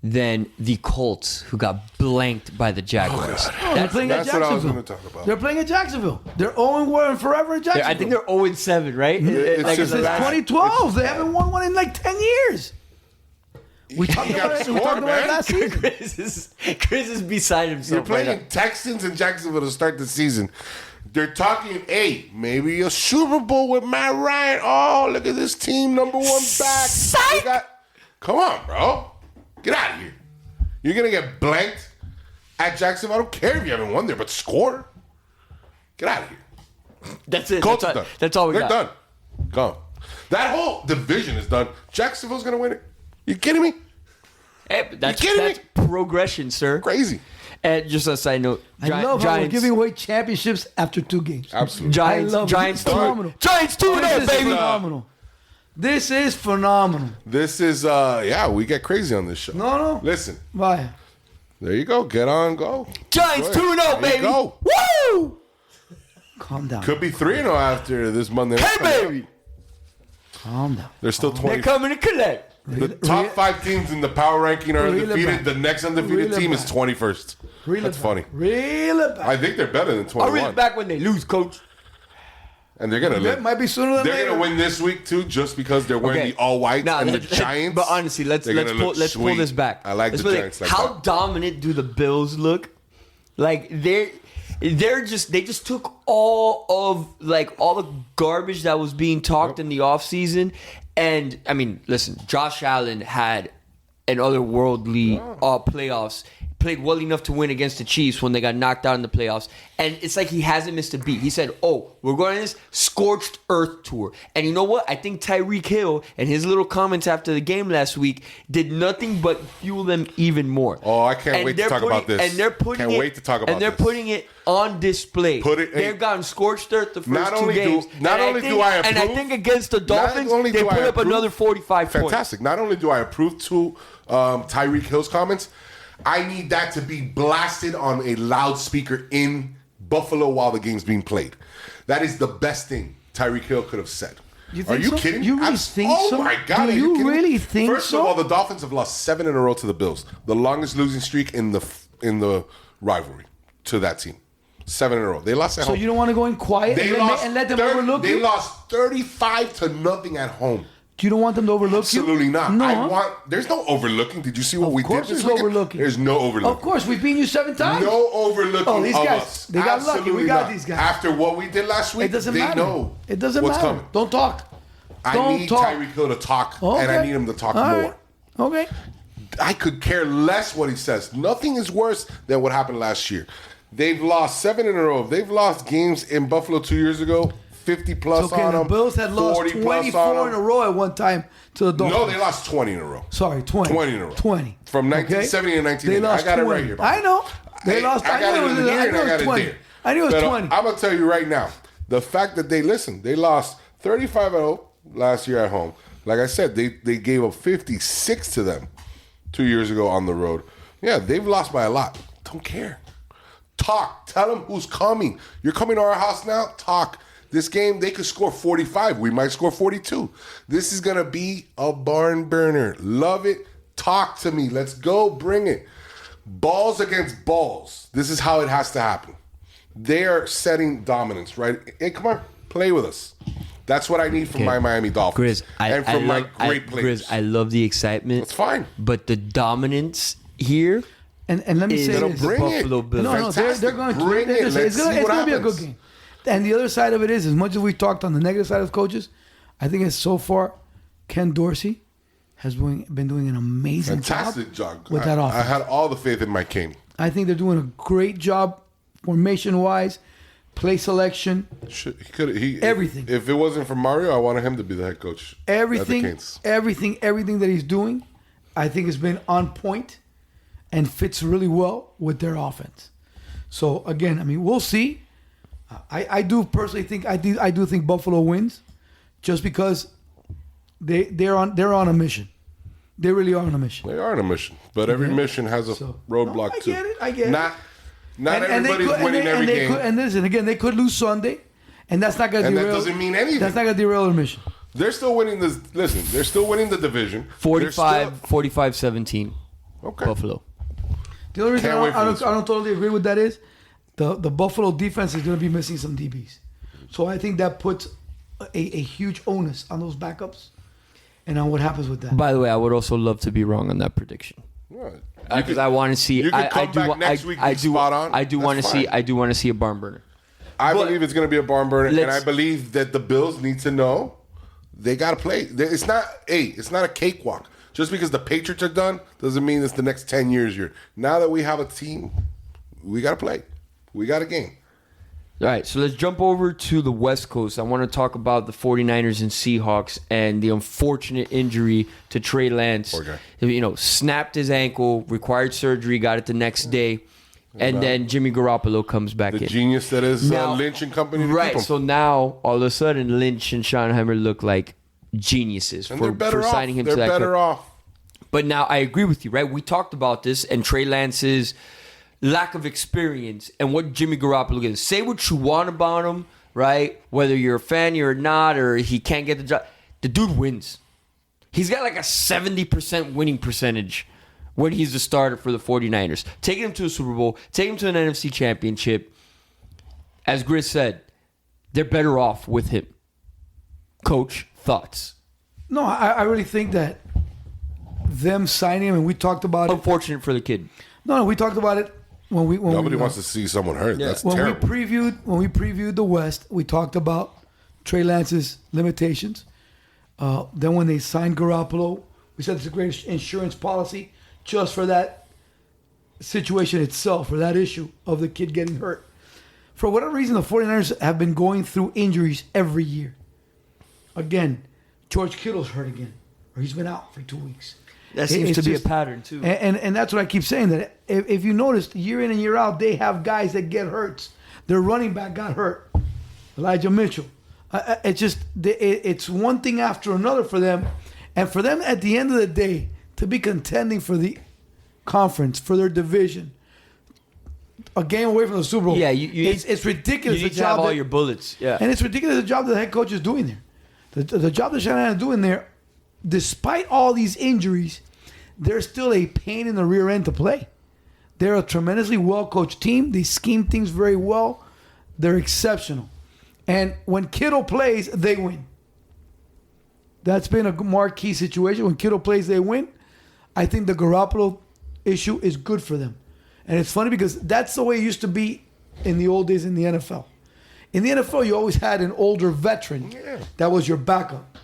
than the Colts who got blanked by the Jaguars? They're playing at That's what I was Jacksonville. going to talk about. They're playing at Jacksonville. They're 0-1 forever in Jacksonville. I think they're 0-7, right? It's just Since 2012. They haven't won one in like 10 years. We talked about it last season. Chris is beside himself. You're playing Texans in Jacksonville to start the season. They're talking, hey, maybe a Super Bowl with Matt Ryan. Oh, look at this team, number 1 back. Come on, bro. Get out of here. You're going to get blanked at Jacksonville. I don't care if you haven't won there, but score. Get out of here. That's it. Colts are done. That's all we got. They're done. Go. That whole division is done. Jacksonville's going to win it. You kidding me? Hey, but that's progression, sir. Crazy. And just a side note, I love how we're giving away championships after 2 games. Absolutely. Giants phenomenal. Giants 2-0, baby. Phenomenal. This is phenomenal. This is, we get crazy on this show. No. Listen. Bye. There you go. Get on, go. Giants 2-0, baby. Go. Woo! Calm down. Could be 3-0 after this Monday night. Hey, baby. Calm down. There's still 20. They're coming to collect. The top 5 teams in the power ranking are undefeated. Bad. The next undefeated team is 21st. That's funny. Really bad. I think they're better than 21. I'll read it back when they lose, coach. And they're gonna That might be sooner than They're later. gonna win this week too, just because they're wearing the all whites and the Giants. But honestly, let's pull this back. I like the Giants. How dominant do the Bills look? Like they just took all the garbage that was being talked in the offseason. And I mean, listen, Josh Allen had an otherworldly playoffs. Played well enough to win against the Chiefs when they got knocked out in the playoffs. And it's like he hasn't missed a beat. He said, we're going on this scorched earth tour. And you know what? I think Tyreek Hill and his little comments after the game last week did nothing but fuel them even more. Oh, I can't wait to talk about this. And they're putting they're putting it on display. They've gotten scorched earth the first 2 games. And I think against the Dolphins, they put up another 45 points. Fantastic. Not only do I approve to Tyreek Hill's comments, I need that to be blasted on a loudspeaker in Buffalo while the game's being played. That is the best thing Tyreek Hill could have said. Are you kidding me? You really think so? Oh my God! Do you really think so? First of all, the Dolphins have lost 7 in a row to the Bills, the longest losing streak in the rivalry to that team. 7 in a row. They lost at So home. you don't want to go in quiet and let them overlook They you? lost 35-0 at home. You don't want them to overlook Absolutely you? not. No. There's no overlooking. Did you see what we Of did course this there's weekend? overlooking. There's no overlooking. Of course, we've beaten you 7 times. No overlooking Oh, these of guys, us. they got lucky. We Absolutely got not. these guys. After what we did last week, It doesn't they matter. know It doesn't what's matter. coming. Don't talk. I need Tyreek Hill to talk, and I need him to talk All more. right. Okay. I could care less what he says. Nothing is worse than what happened last year. They've lost 7 in a row. They've lost games in Buffalo 2 years ago, 50 plus Okay, on the them. Bills had lost 40 plus 24 on in a them. row at one time to the Dolphins. No, they lost 20 in a row. Sorry, 20. 20 in a row. 20. From Okay? 1970 to 1980. They lost I got 20. it right here. I know. They lost. I got knew it in was- here I and knew I it was got it 20. there. I knew it was But 20. I'm going to tell you right now, the fact that they lost 35-0 last year at home. Like I said, they gave up 56 to them 2 years ago on the road. Yeah, they've lost by a lot. Don't care. Talk. Tell them who's coming. You're coming to our house now? Talk. This game, they could score 45. We might score 42. This is going to be a barn burner. Love it. Talk to me. Let's go. Bring it. Balls against balls. This is how it has to happen. They are setting dominance, right? Hey, come on. Play with us. That's what I need from my Miami Dolphins. Grizz, and from my great players. Grizz, I love the excitement. That's fine. But the dominance here And let me is say the this. bring it. Buffalo Bills. No, they're going to. Bring it. Let's see it's what going to be a happens. good game. And the other side of it is, as much as we've talked on the negative side of coaches, I think it's so far, Ken Dorsey has been doing an amazing Fantastic job. with that I offense. had all the faith in Mike Caney. I think they're doing a great job formation-wise, play selection, everything. If it wasn't for Mario, I wanted him to be the head coach. at the everything Canes. that he's doing, I think has been on point and fits really well with their offense. So again, I mean, we'll see. I do personally think I do think Buffalo wins, just because they're on a mission. They really are on a mission. They are on a mission, but every Okay. mission has a So- roadblock No, I too. get it, I get it. Not everybody's winning every game. And listen, again, they could lose Sunday, and that's not going to And that derail. doesn't mean anything. That's not going to derail their mission. They're still winning this. Listen, they're still winning the division. 45-17 Okay. Buffalo. The only reason Can't wait for I this don't totally agree with that is the Buffalo defense is going to be missing some DBs. So I think that puts a huge onus on those backups and on what happens with that. By the way, I would also love to be wrong on that prediction. Right. Because I want to see. you could I come do. back wa- next week I and do. spot on. I do That's want to see. fine. I do want to see a barn burner. I But- believe it's going to be a barn burner, and I Let's- believe that the Bills need to know they got to play. It's not a cakewalk. Just because the Patriots are done doesn't mean it's the next 10 years here. Now that we have a team, we got to play. We got a game. All right, so let's jump over to the West Coast. I want to talk about the 49ers and Seahawks and the unfortunate injury to Trey Lance. Poor guy. Snapped his ankle, required surgery, got it the next day, and then Jimmy Garoppolo comes back The in. genius that is Now- Lynch and company to Right, keep him. so now all of a sudden Lynch and Schottenheimer look like geniuses And for they're better off. signing him They're to that better club. off. But now I agree with you, right? We talked about this and Trey Lance's lack of experience and what Jimmy Garoppolo gets. Say what you want about him, right? Whether you're a fan or not, or he can't get the job. The dude wins. He's got like a 70% winning percentage when he's the starter for the 49ers. Taking him to a Super Bowl, taking him to an NFC championship. As Grizz said, they're better off with him. Coach, thoughts? No, I really think that them signing him, and we talked about it. Unfortunate for the kid. No, we talked about it when Nobody we, wants to see someone hurt. That's when terrible. we previewed the West. We talked about Trey Lance's limitations. Then when they signed Garoppolo, we said it's a great insurance policy just for that situation itself, for that issue of the kid getting hurt. For whatever reason, the 49ers have been going through injuries every year. Again, George Kittle's hurt again, or he's been out for 2 weeks. That seems It's to be just- a pattern, too. And that's what I keep saying, that if you noticed, year in and year out, they have guys that get hurt. Their running back got hurt. Elijah Mitchell. It's one thing after another for them. And for them, at the end of the day, to be contending for the conference, for their division, a game away from the Super Bowl. Yeah, it's ridiculous. You need the to job have all that- your bullets. Yeah. and it's ridiculous the job that the head coach is doing there. The job that Shanahan is doing there, despite all these injuries, they're still a pain in the rear end to play. They're a tremendously well-coached team. They scheme things very well. They're exceptional. And when Kittle plays, they win. That's been a marquee situation. When Kittle plays, they win. I think the Garoppolo issue is good for them. And it's funny because that's the way it used to be in the old days in the NFL. In the NFL, you always had an older veteran that was your backup.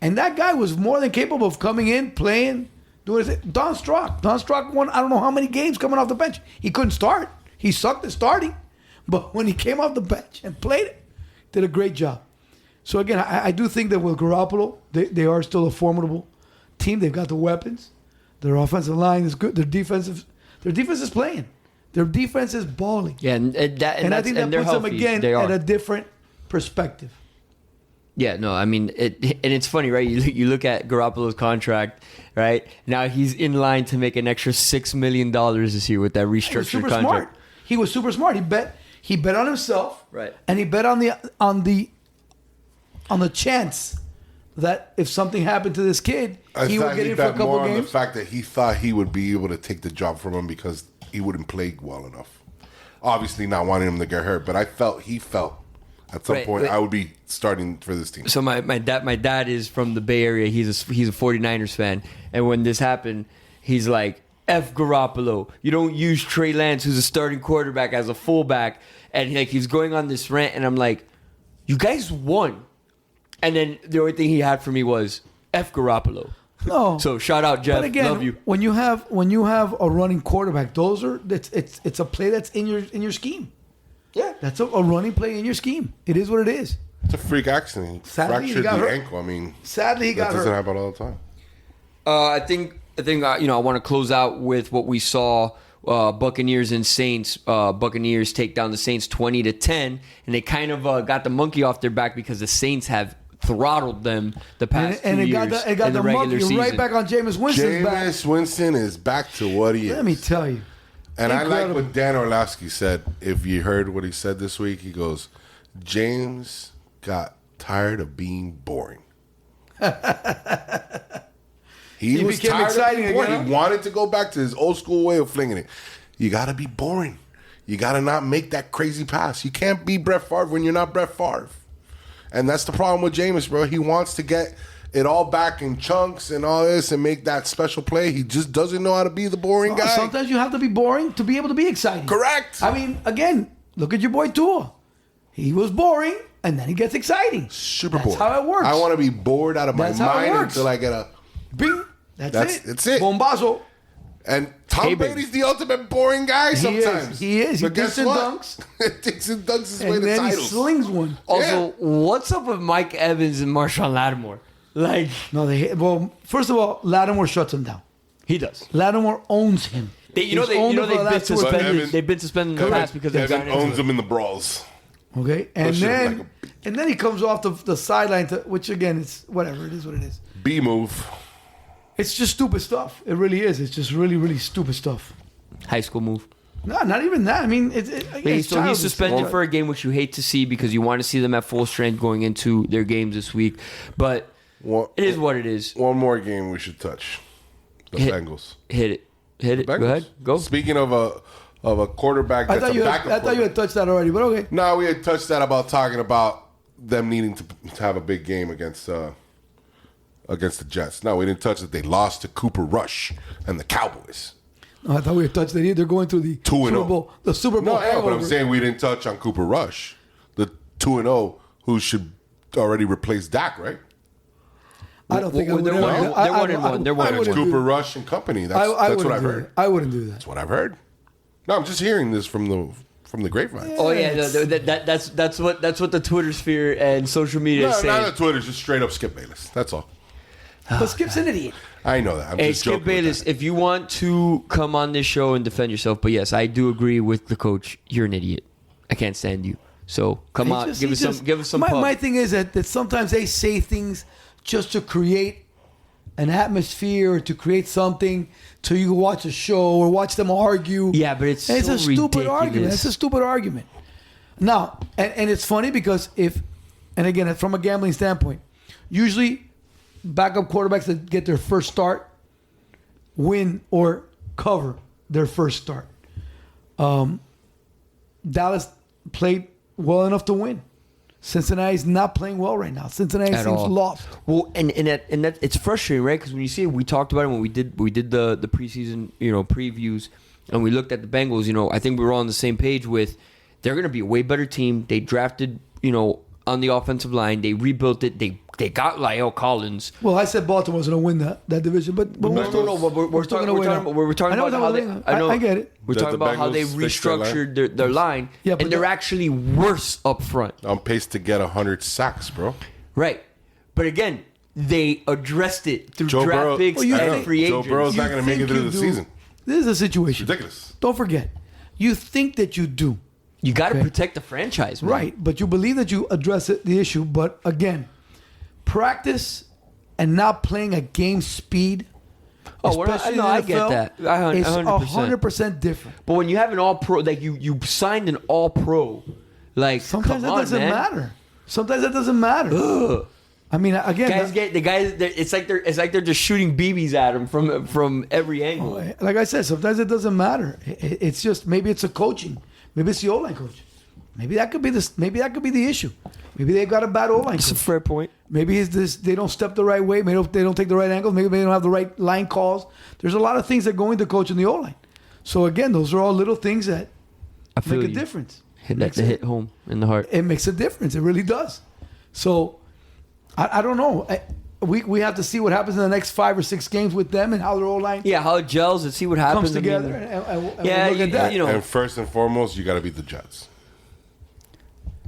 And that guy was more than capable of coming in, playing, doing his thing. Don Strock. Don Strock won I don't know how many games coming off the bench. He couldn't start. He sucked at starting. But when he came off the bench and played it, did a great job. So again, I do think that with Garoppolo, they are still a formidable team. They've got the weapons. Their offensive line is good. Their defense is playing. Their defense is balling. Yeah, and I think that puts them again at a different perspective. Yeah, no, I mean, it's funny, right? You look at Garoppolo's contract, right? Now he's in line to make an extra $6 million this year with that restructured contract. Smart. He was super smart. He bet on himself, right? And he bet on the chance that if something happened to this kid, he would get in for a couple games. On the fact that he thought he would be able to take the job from him because he wouldn't play well enough. Obviously, not wanting him to get hurt, but he felt at some point I would be starting for this team. So my dad is from the Bay Area. He's a 49ers fan, and when this happened, he's like, F Garoppolo. You don't use Trey Lance, who's a starting quarterback, as a fullback, and he's going on this rant, and I'm like, you guys won. And then the only thing he had for me was F Garoppolo. No. So shout out, Jeff. But again, love you. When you have a running quarterback, it's a play that's in your scheme. Yeah, that's a running play in your scheme. It is what it is. It's a freak accident. He fractured the ankle. I mean, sadly, he got hurt. That doesn't happen all the time. I think I want to close out with what we saw. Buccaneers and Saints. Buccaneers take down the Saints 20-10, and they kind of got the monkey off their back because the Saints have throttled them the past 2 years. It got in the regular monkey season. right back on Jameis Winston's back. Jameis Winston is back to what he is. Let me tell you. And incredible. I like what Dan Orlovsky said. If you heard what he said this week, he goes, James got tired of being boring. He was tired of being boring. Again. He wanted to go back to his old school way of flinging it. You got to be boring. You got to not make that crazy pass. You can't be Brett Favre when you're not Brett Favre. And that's the problem with Jameis, bro. He wants to get it all back in chunks and all this and make that special play. He just doesn't know how to be the boring guy. Sometimes you have to be boring to be able to be exciting. Correct. I mean, again, look at your boy Tua. He was boring, and then he gets exciting. Super boring. That's how it works. I want to be bored out of my mind until I get a... Bing. That's it. Bombazo. And Tom Brady's the ultimate boring guy sometimes. He is. He dicks and dunks. Dicks and dunks his way to titles. And then he slings one. Also, what's up with Mike Evans and Marshawn Lattimore? Well, first of all, Lattimore shuts him down. He does. Lattimore owns him. They've been suspended in the past because they've Evan owns him in the brawls. Okay, and then he comes off the sideline, which again, it's whatever. It is what it is. B move. It's just stupid stuff. It really is. It's just really, really stupid stuff. High school move. No, not even that. I mean, he's suspended for a game, which you hate to see because you want to see them at full strength going into their games this week. But it is what it is. One more game we should touch. The Bengals. Hit it. Go ahead. Go. Speaking of a quarterback that's a backup I thought you had touched that already, but okay. No, we had touched that about talking about them needing to have a big game against the Jets. No, we didn't touch that they lost to Cooper Rush and the Cowboys. No, I thought we had touched that. They're going through the Super Bowl. The Super Bowl. No, but I'm saying we didn't touch on Cooper Rush, the 2-0, who should already replace Dak, right? I don't think they're 1-1. They're 1-1. Cooper Rush and company. That's what I've heard. I wouldn't do that. That's what I've heard. No, I'm just hearing this from the grapevine. Oh yeah, that's what the Twitter sphere and social media is saying. Not the Twitter, just straight up Skip Bayless. That's all. But Skip's an idiot. I know that. I'm just joking. Skip Bayless, if you want to come on this show and defend yourself, but yes, I do agree with the coach. You're an idiot. I can't stand you. So come on, give us some. My thing is that sometimes they say things just to create an atmosphere or to create something so you can watch a show or watch them argue. Yeah, but it's a stupid ridiculous. argument. It's a stupid argument. Now, and it's funny because and again, from a gambling standpoint, usually backup quarterbacks that get their first start win or cover their first start. Dallas played well enough to win. Cincinnati's not playing well right now. Cincinnati At seems all. lost. Well, and that it's frustrating, right? Because when you see it, we talked about it when we did the preseason, previews, and we looked at the Bengals. I think we were all on the same page with they're going to be a way better team. They drafted, on the offensive line. They rebuilt it. They got Lyle Collins. Well, I said Baltimore was going to win that division, but No. We're talking about how they. I get it. We're Did talking the about how they Bengals fix their line? restructured their line, Yeah, but and they're actually worse up front. On pace to get 100 sacks, bro. Right. But again, they addressed it through Joe draft Burrow- picks Well, you and think- free Joe agents. Burrow's not You going to make it think through you the do. season. This is a situation. Ridiculous. Don't forget. You think that you do. You got to Okay. protect the franchise, man. Right, but you believe that you address the issue. But again, practice and not playing at game speed. Oh, we're not- especially no, in I the get NFL, that. It's 100%. 100% different. But when you have an all-pro, like you signed an all-pro, like Sometimes come that on, doesn't man. matter. Sometimes that doesn't matter. Ugh. I mean, again, It's like they're just shooting BBs at him from every angle. like I said, sometimes it doesn't matter. It's just maybe it's a coaching. Maybe it's the O-line coach. Maybe that could be the issue. Maybe they've got a bad O-line It's a coach. fair point. Maybe it's this they don't step the right way. Maybe they don't take the right angles. Maybe they don't have the right line calls. There's a lot of things that go into coaching the O-line. So again, those are all little things that I feel make a you. difference. Hit home in the heart. It makes a difference. It really does. So I don't know. We have to see what happens in the next 5 or 6 games with them and how their O-line Yeah, how it gels and see what happens. comes I mean, together. And yeah, we'll look at that. you know. And first and foremost, you got to beat the Jets.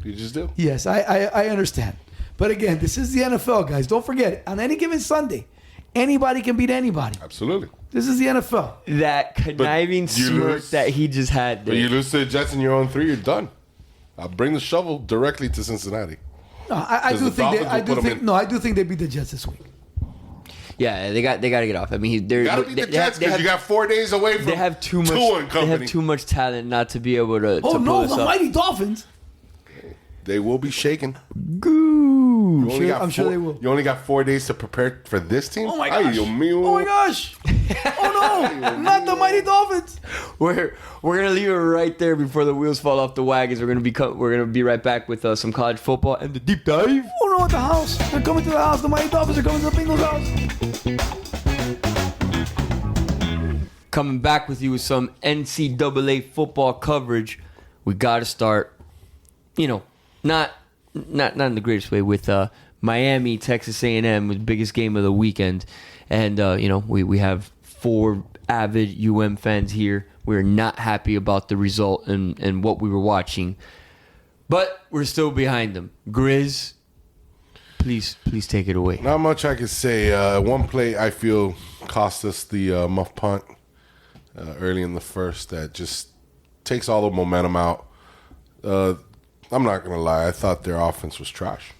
You just do. Yes, I understand. But again, this is the NFL, guys. Don't forget it. On any given Sunday, anybody can beat anybody. Absolutely. This is the NFL. That conniving you smirk lose. that he just had But there. you lose to the Jets in your own 3, you're done. I'll bring the shovel directly to Cincinnati. No, I 'Cause do the think Dolphins will put 'em in. I do think they beat the Jets this week. Yeah, they got to get off. I mean, they're You got to beat the Jets because you got 4 days away from they have too much. Tua and They have company. too much talent not to be able to. Oh to no, pull this the up. mighty Dolphins. They will be shaking. Goo. You only got I'm sure four- they will. You only got 4 days to prepare for this team. Oh my Ay, gosh! Dios mío. Oh my gosh! Oh no, not the mighty Dolphins! We're gonna leave it right there before the wheels fall off the wagons. We're gonna be right back with some college football and the deep dive. Oh no, at the house! They're coming to the house. The mighty Dolphins are coming to the Bengals house. Coming back with you with some NCAA football coverage. We got to start. Not in the greatest way with Miami, Texas A&M, the biggest game of the weekend, and we have 4 avid UM fans here. We're not happy about the result and what we were watching, but we're still behind them. Grizz, please take it away. Not much I could say. One play I feel cost us the muff punt early in the first that just takes all the momentum out. I'm not going to lie. I thought their offense was trash.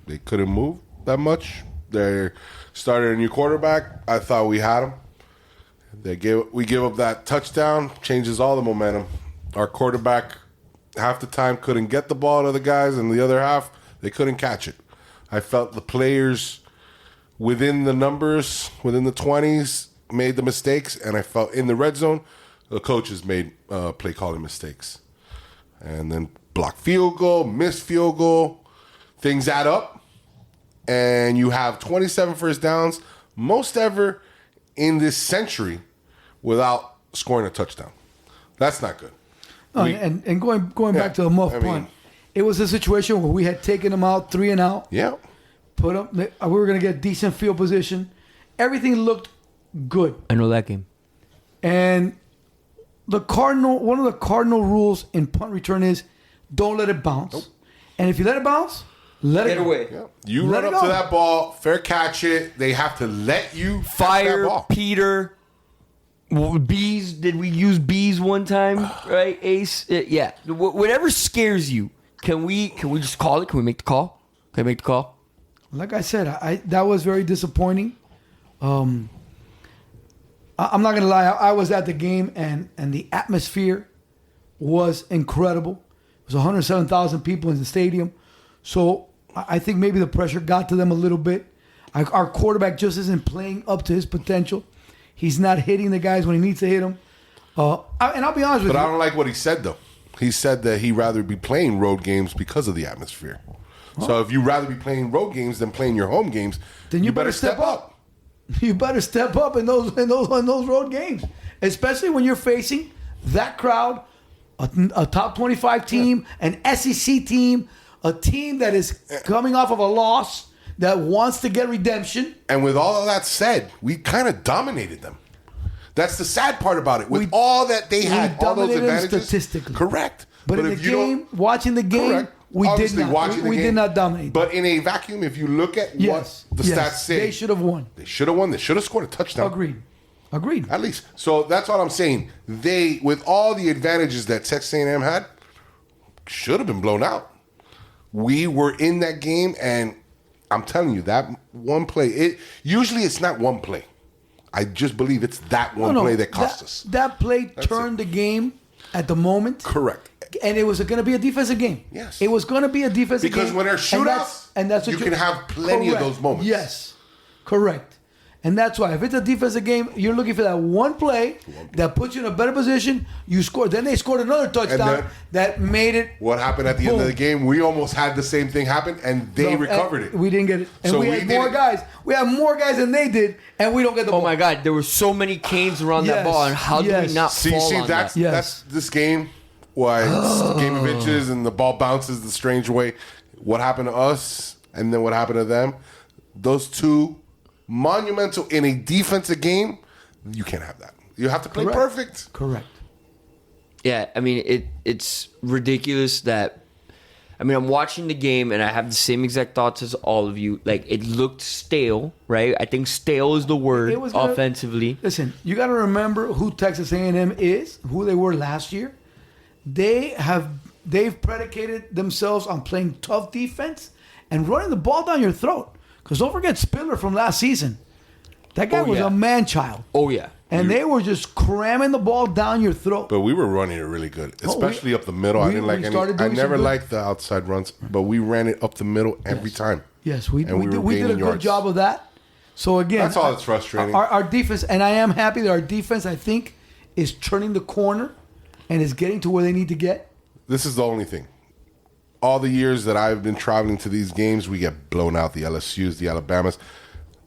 They couldn't move that much. They started a new quarterback. I thought we had him. We give up that touchdown, changes all the momentum. Our quarterback, half the time, couldn't get the ball to the guys, and the other half, they couldn't catch it. I felt the players within the numbers, within the 20s, made the mistakes, and I felt in the red zone, the coaches made play calling mistakes. And then block field goal, missed field goal, things add up, and you have 27 first downs, most ever in this century, without scoring a touchdown. That's not good. No, and going back to the muff punt, it was a situation where we had taken them out 3 and out. Yeah. Put up. We were going to get decent field position. Everything looked good. I know that game. And one of the cardinal rules in punt return is don't let it bounce. Nope. And if you let it bounce, let it Get go. away. Yeah. You Let run it up to go. that ball, fair catch it. They have to let you catch that Fire, ball. Peter, bees. Did we use bees one time? Right, Ace. Yeah. Whatever scares you. Can we just call it? Can we make the call? Can I make the call? Like I said, that was very disappointing. I'm not going to lie. I was at the game, and the atmosphere was incredible. It was 107,000 people in the stadium. So I think maybe the pressure got to them a little bit. Our quarterback just isn't playing up to his potential. He's not hitting the guys when he needs to hit them. And I'll be honest with But you. I don't like what he said, though. He said that he'd rather be playing road games because of the atmosphere. So if you'd rather be playing road games than playing your home games, then you better step up. You better step up in those road games, especially when you're facing that crowd, a top 25 team, an SEC team, a team that is coming off of a loss that wants to get redemption. And with all of that said, we kind of dominated them. That's the sad part about it. With all that they had, all those advantages, statistically. Correct. But in the game, watching the game, correct. we Obviously, did not. We did not dominate. But in a vacuum, if you look at what the stats say, they should have won. They should have won. They should have scored a touchdown. Agreed. At least. So that's what I'm saying. They, with all the advantages that Texas A&M had, should have been blown out. We were in that game, and I'm telling you, that one play, usually it's not one play. I just believe it's that one play that cost us. That play turned the game at the moment. Correct. And it was going to be a defensive game. Yes. It was going to be a defensive game. Because when there's shootouts, and that's what you can have plenty of those moments. Yes. Correct. And that's why if it's a defensive game, you're looking for that one play that puts you in a better position. You score. Then they scored another touchdown that made it. What happened at the end of the game? We almost had the same thing happen, and they recovered it. We didn't get it. And we had more guys. We had more guys than they did, and we don't get the ball. Oh my God, there were so many canes around that ball, and how did we not fall on that? That's this game. Why it's the game of inches, and the ball bounces the strange way. What happened to us, and then what happened to them? Those two monumental in a defensive game. You can't have that. You have to play perfect. Correct. Yeah, I mean it's ridiculous that. I mean, I'm watching the game and I have the same exact thoughts as all of you. Like, it looked stale, right? I think stale is the word offensively. Listen, you got to remember who Texas A&M is, who they were last year. They've predicated themselves on playing tough defense and running the ball down your throat. Because don't forget Spiller from last season. That guy was a man-child. Oh, yeah. And they were just cramming the ball down your throat. But we were running it really good, especially up the middle. I didn't like any. I never liked the outside runs, but we ran it up the middle every time. Yes, we did a good job of that. So again, that's all that's frustrating. Our defense, and I am happy that our defense, I think, is turning the corner and is getting to where they need to get. This is the only thing. All the years that I've been traveling to these games, we get blown out. The LSUs, the Alabamas.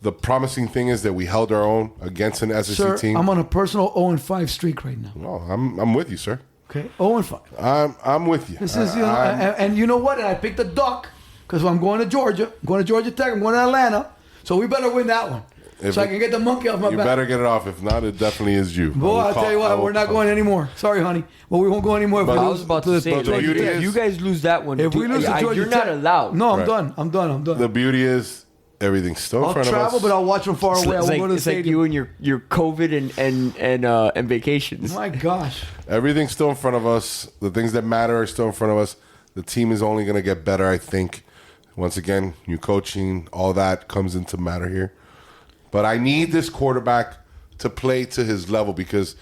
The promising thing is that we held our own against an SEC team. I'm on a personal 0-5 streak right now. No, I'm with you, sir. Okay, 0-5. I'm with you. This is and you know what? And I picked a duck because I'm going to Georgia. I'm going to Georgia Tech. I'm going to Atlanta. So we better win that one. So I can get the monkey off my back. You better get it off. If not, it definitely is you. Boy, I'll tell you what, we're not going anymore. Sorry, honey. Well, we won't go anymore. But I was about to say, if you guys lose that one, if we lose to Georgia you're not allowed. No, I'm done. The beauty is everything's still in front of us. I'll travel, but I'll watch from far away. I won't go to the stadium. It's like you and your COVID and vacations. My gosh. Everything's still in front of us. The things that matter are still in front of us. The team is only going to get better, I think. Once again, new coaching, all that comes into matter here. But I need this quarterback to play to his level because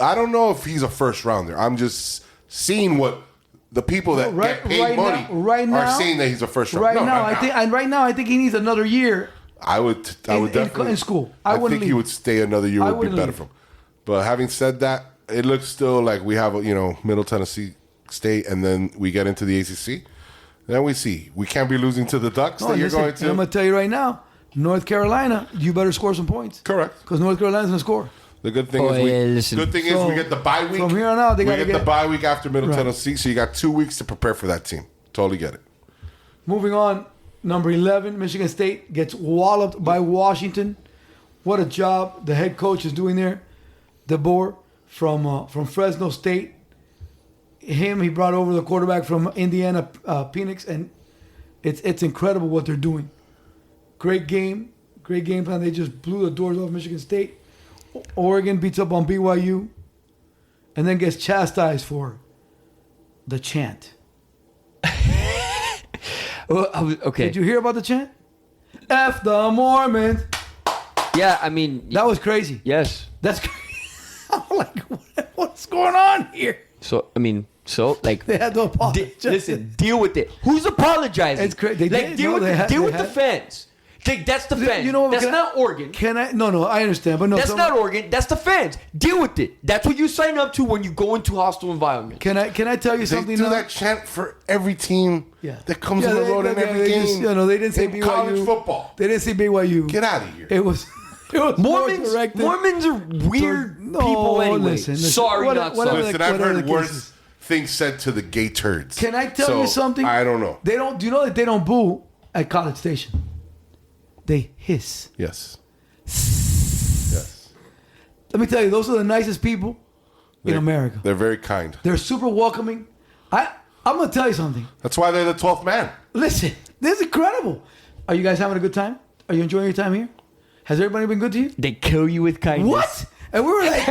I don't know if he's a first rounder. I'm just seeing what the people that get paid money are saying that he's a first rounder. Right now, I think he needs another year. I would definitely in school. I think he would stay another year. Would be better for him. But having said that, it looks still like we have Middle Tennessee State, and then we get into the ACC. Then we see we can't be losing to the Ducks that you're going to. I'm going to tell you right now. North Carolina, you better score some points. Correct. Because North Carolina's going to score. The good thing is we get the bye week. From here on out, we get the bye week after Middle Tennessee, so you got 2 weeks to prepare for that team. Totally get it. Moving on, number 11, Michigan State gets walloped by Washington. What a job the head coach is doing there. DeBoer from Fresno State. He brought over the quarterback from Indiana, Phoenix, and it's incredible what they're doing. Great game plan. They just blew the doors off Michigan State. Oregon beats up on BYU and then gets chastised for the chant. Okay. Did you hear about the chant? F the Mormons. Yeah, I mean... That was crazy. Yes. That's crazy. I'm like, what's going on here? So, I mean... So, like, they had to apologize. Listen, deal with it. Who's apologizing? It's crazy. Deal with the fans. That's the fans. You know what? That's not Oregon. Can I? No, I understand, but no. That's not Oregon. That's the fans. Deal with it. That's what you sign up to when you go into hostile environment. Can I tell you They something? do now? that chant for every team that comes Yeah, on the road in every game. They didn't say in BYU. college football. They didn't say BYU. Get out of here. It was Mormons are weird people anyway. Listen, sorry, not sorry. Listen, I've heard worse things said to the gay turds. Can I tell you something? I don't know. They don't. Do you know that they don't boo at College Station? They hiss. Yes. Let me tell you, those are the nicest people in America. They're very kind. They're super welcoming. I'm gonna tell you something. That's why they're the 12th man. Listen, this is incredible. Are you guys having a good time? Are you enjoying your time here? Has everybody been good to you? They kill you with kindness. What? And we were like,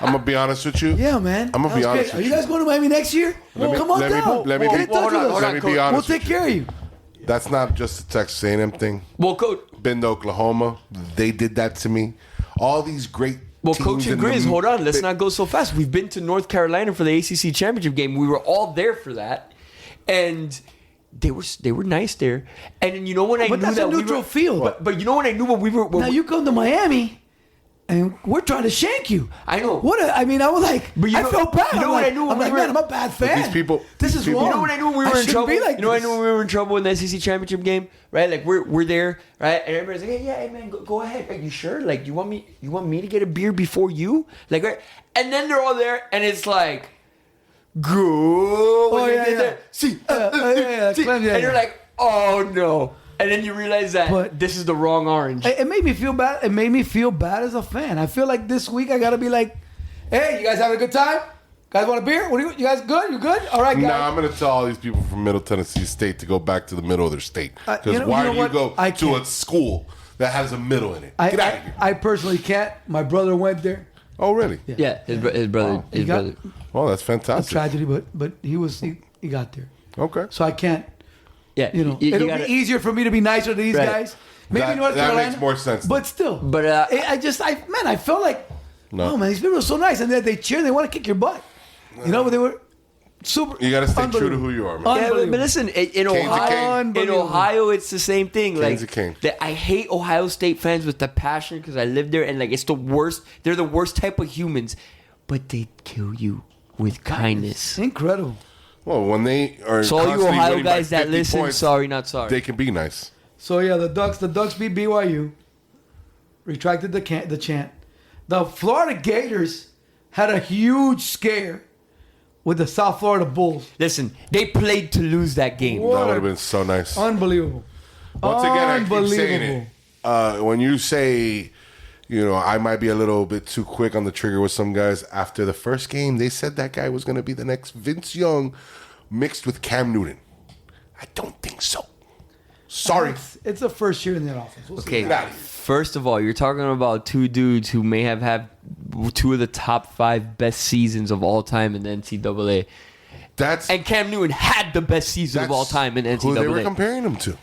I'm gonna be honest with you. yeah, man. I'm gonna be honest Are with you guys going to Miami next year? Come on down. Let me Get in touch with us. Let me be honest. We'll take care of you. That's not just a Texas A&M thing. Well, Coach. Been to Oklahoma. They did that to me. All these great Well, teams Coach and in Grizz, the- hold on. Let's not go so fast. We've been to North Carolina for the ACC championship game. We were all there for that, and they were nice there. And then you know when I But knew that's that a neutral field. But you know when I knew when we were. Now you come to Miami, and we're trying to shank you. I know. I was like, But I felt bad. You know what I knew when we were. man, I'm a bad fan. these people- this these is people- wrong. You know when I knew when we were in shouldn't trouble? be like you know when I this. knew when we were in trouble in the SEC championship game, right? Like we're there, right? And everybody's like, hey man, go ahead. Are you sure? Like you want me to get a beer before you? Like right? And then they're all there, and it's like, go. Oh, yeah. See, yeah. see. Clem, yeah, And you're yeah. like, oh no. And then you realize that But- this is the wrong orange. It made me feel bad. It made me feel bad as a fan. I feel like this week I gotta be like, hey, you guys having a good time? Guys want a beer? You guys good? You good? All right, guys. Nah, I'm going to tell all these people from Middle Tennessee State to go back to the middle of their state. Because why do you go I to can't. a school that has a middle in it? Get out of here. I personally can't. My brother went there. Oh, really? yeah, his brother. He His got brother. Oh, that's a fantastic. tragedy, but he got there. Okay. So I can't. Yeah, It'll gotta- be easier for me to be nicer to these Right. guys. Maybe That- North that Carolina. makes more sense. But still. But, I felt like, No. oh man, these people are so nice, and then they cheer, they want to kick your butt. You know, but they were super. You got to stay true to unbelievable. who you are, man. Yeah, but Unbelievable. listen, in Kane's a Ohio, king. in Ohio, it's the same thing. Kane's Like a king. I hate Ohio State fans with the passion because I live there, and like it's the worst. They're the worst type of humans, but they kill you with kindness. Incredible. Well, when they are So all you constantly Ohio winning by guys that 50 listen, points, sorry, not sorry. they can be nice. So yeah, the Ducks beat BYU. Retracted the chant. The Florida Gators had a huge scare with the South Florida Bulls. Listen, they played to lose that game. What That would a- have been so nice. Unbelievable. Once again, I keep Unbelievable. saying it. When you say, I might be a little bit too quick on the trigger with some guys. After the first game, they said that guy was going to be the next Vince Young mixed with Cam Newton. I don't think so. Sorry. It's the first year in that offense. We'll see. Okay, Get out of here. first of all, you're talking about two dudes who may have had two of the top 5 best seasons of all time in the NCAA. That's And Cam Newton had the best season of all time in who they were NCAA. comparing him to.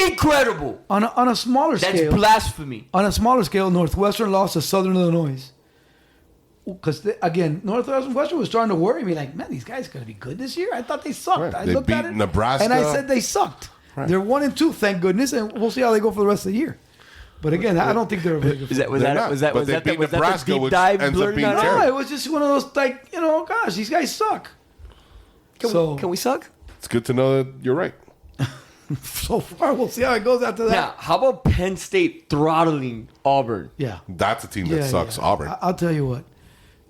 Incredible. On a smaller That's scale. blasphemy. On a smaller scale, Northwestern lost to Southern Illinois. Because again, Northwestern was starting to worry me. Like, man, these guys are going to be good this year. I thought they sucked. Right. I They looked at beat it, Nebraska. and I said they sucked. Right. They're 1-2, thank goodness, and we'll see how they go for the rest of the year. But again, I don't think they're a very good. Was that They're not, but they beat Nebraska, the deep which dive ends up blurting being out? terrible. No, it was just one of those like, gosh, these guys suck. Can we suck? It's good to know that you're right. So far, we'll see how it goes after that. Now, how about Penn State throttling Auburn? Yeah. That's a team that sucks. yeah. Auburn. I'll tell you what.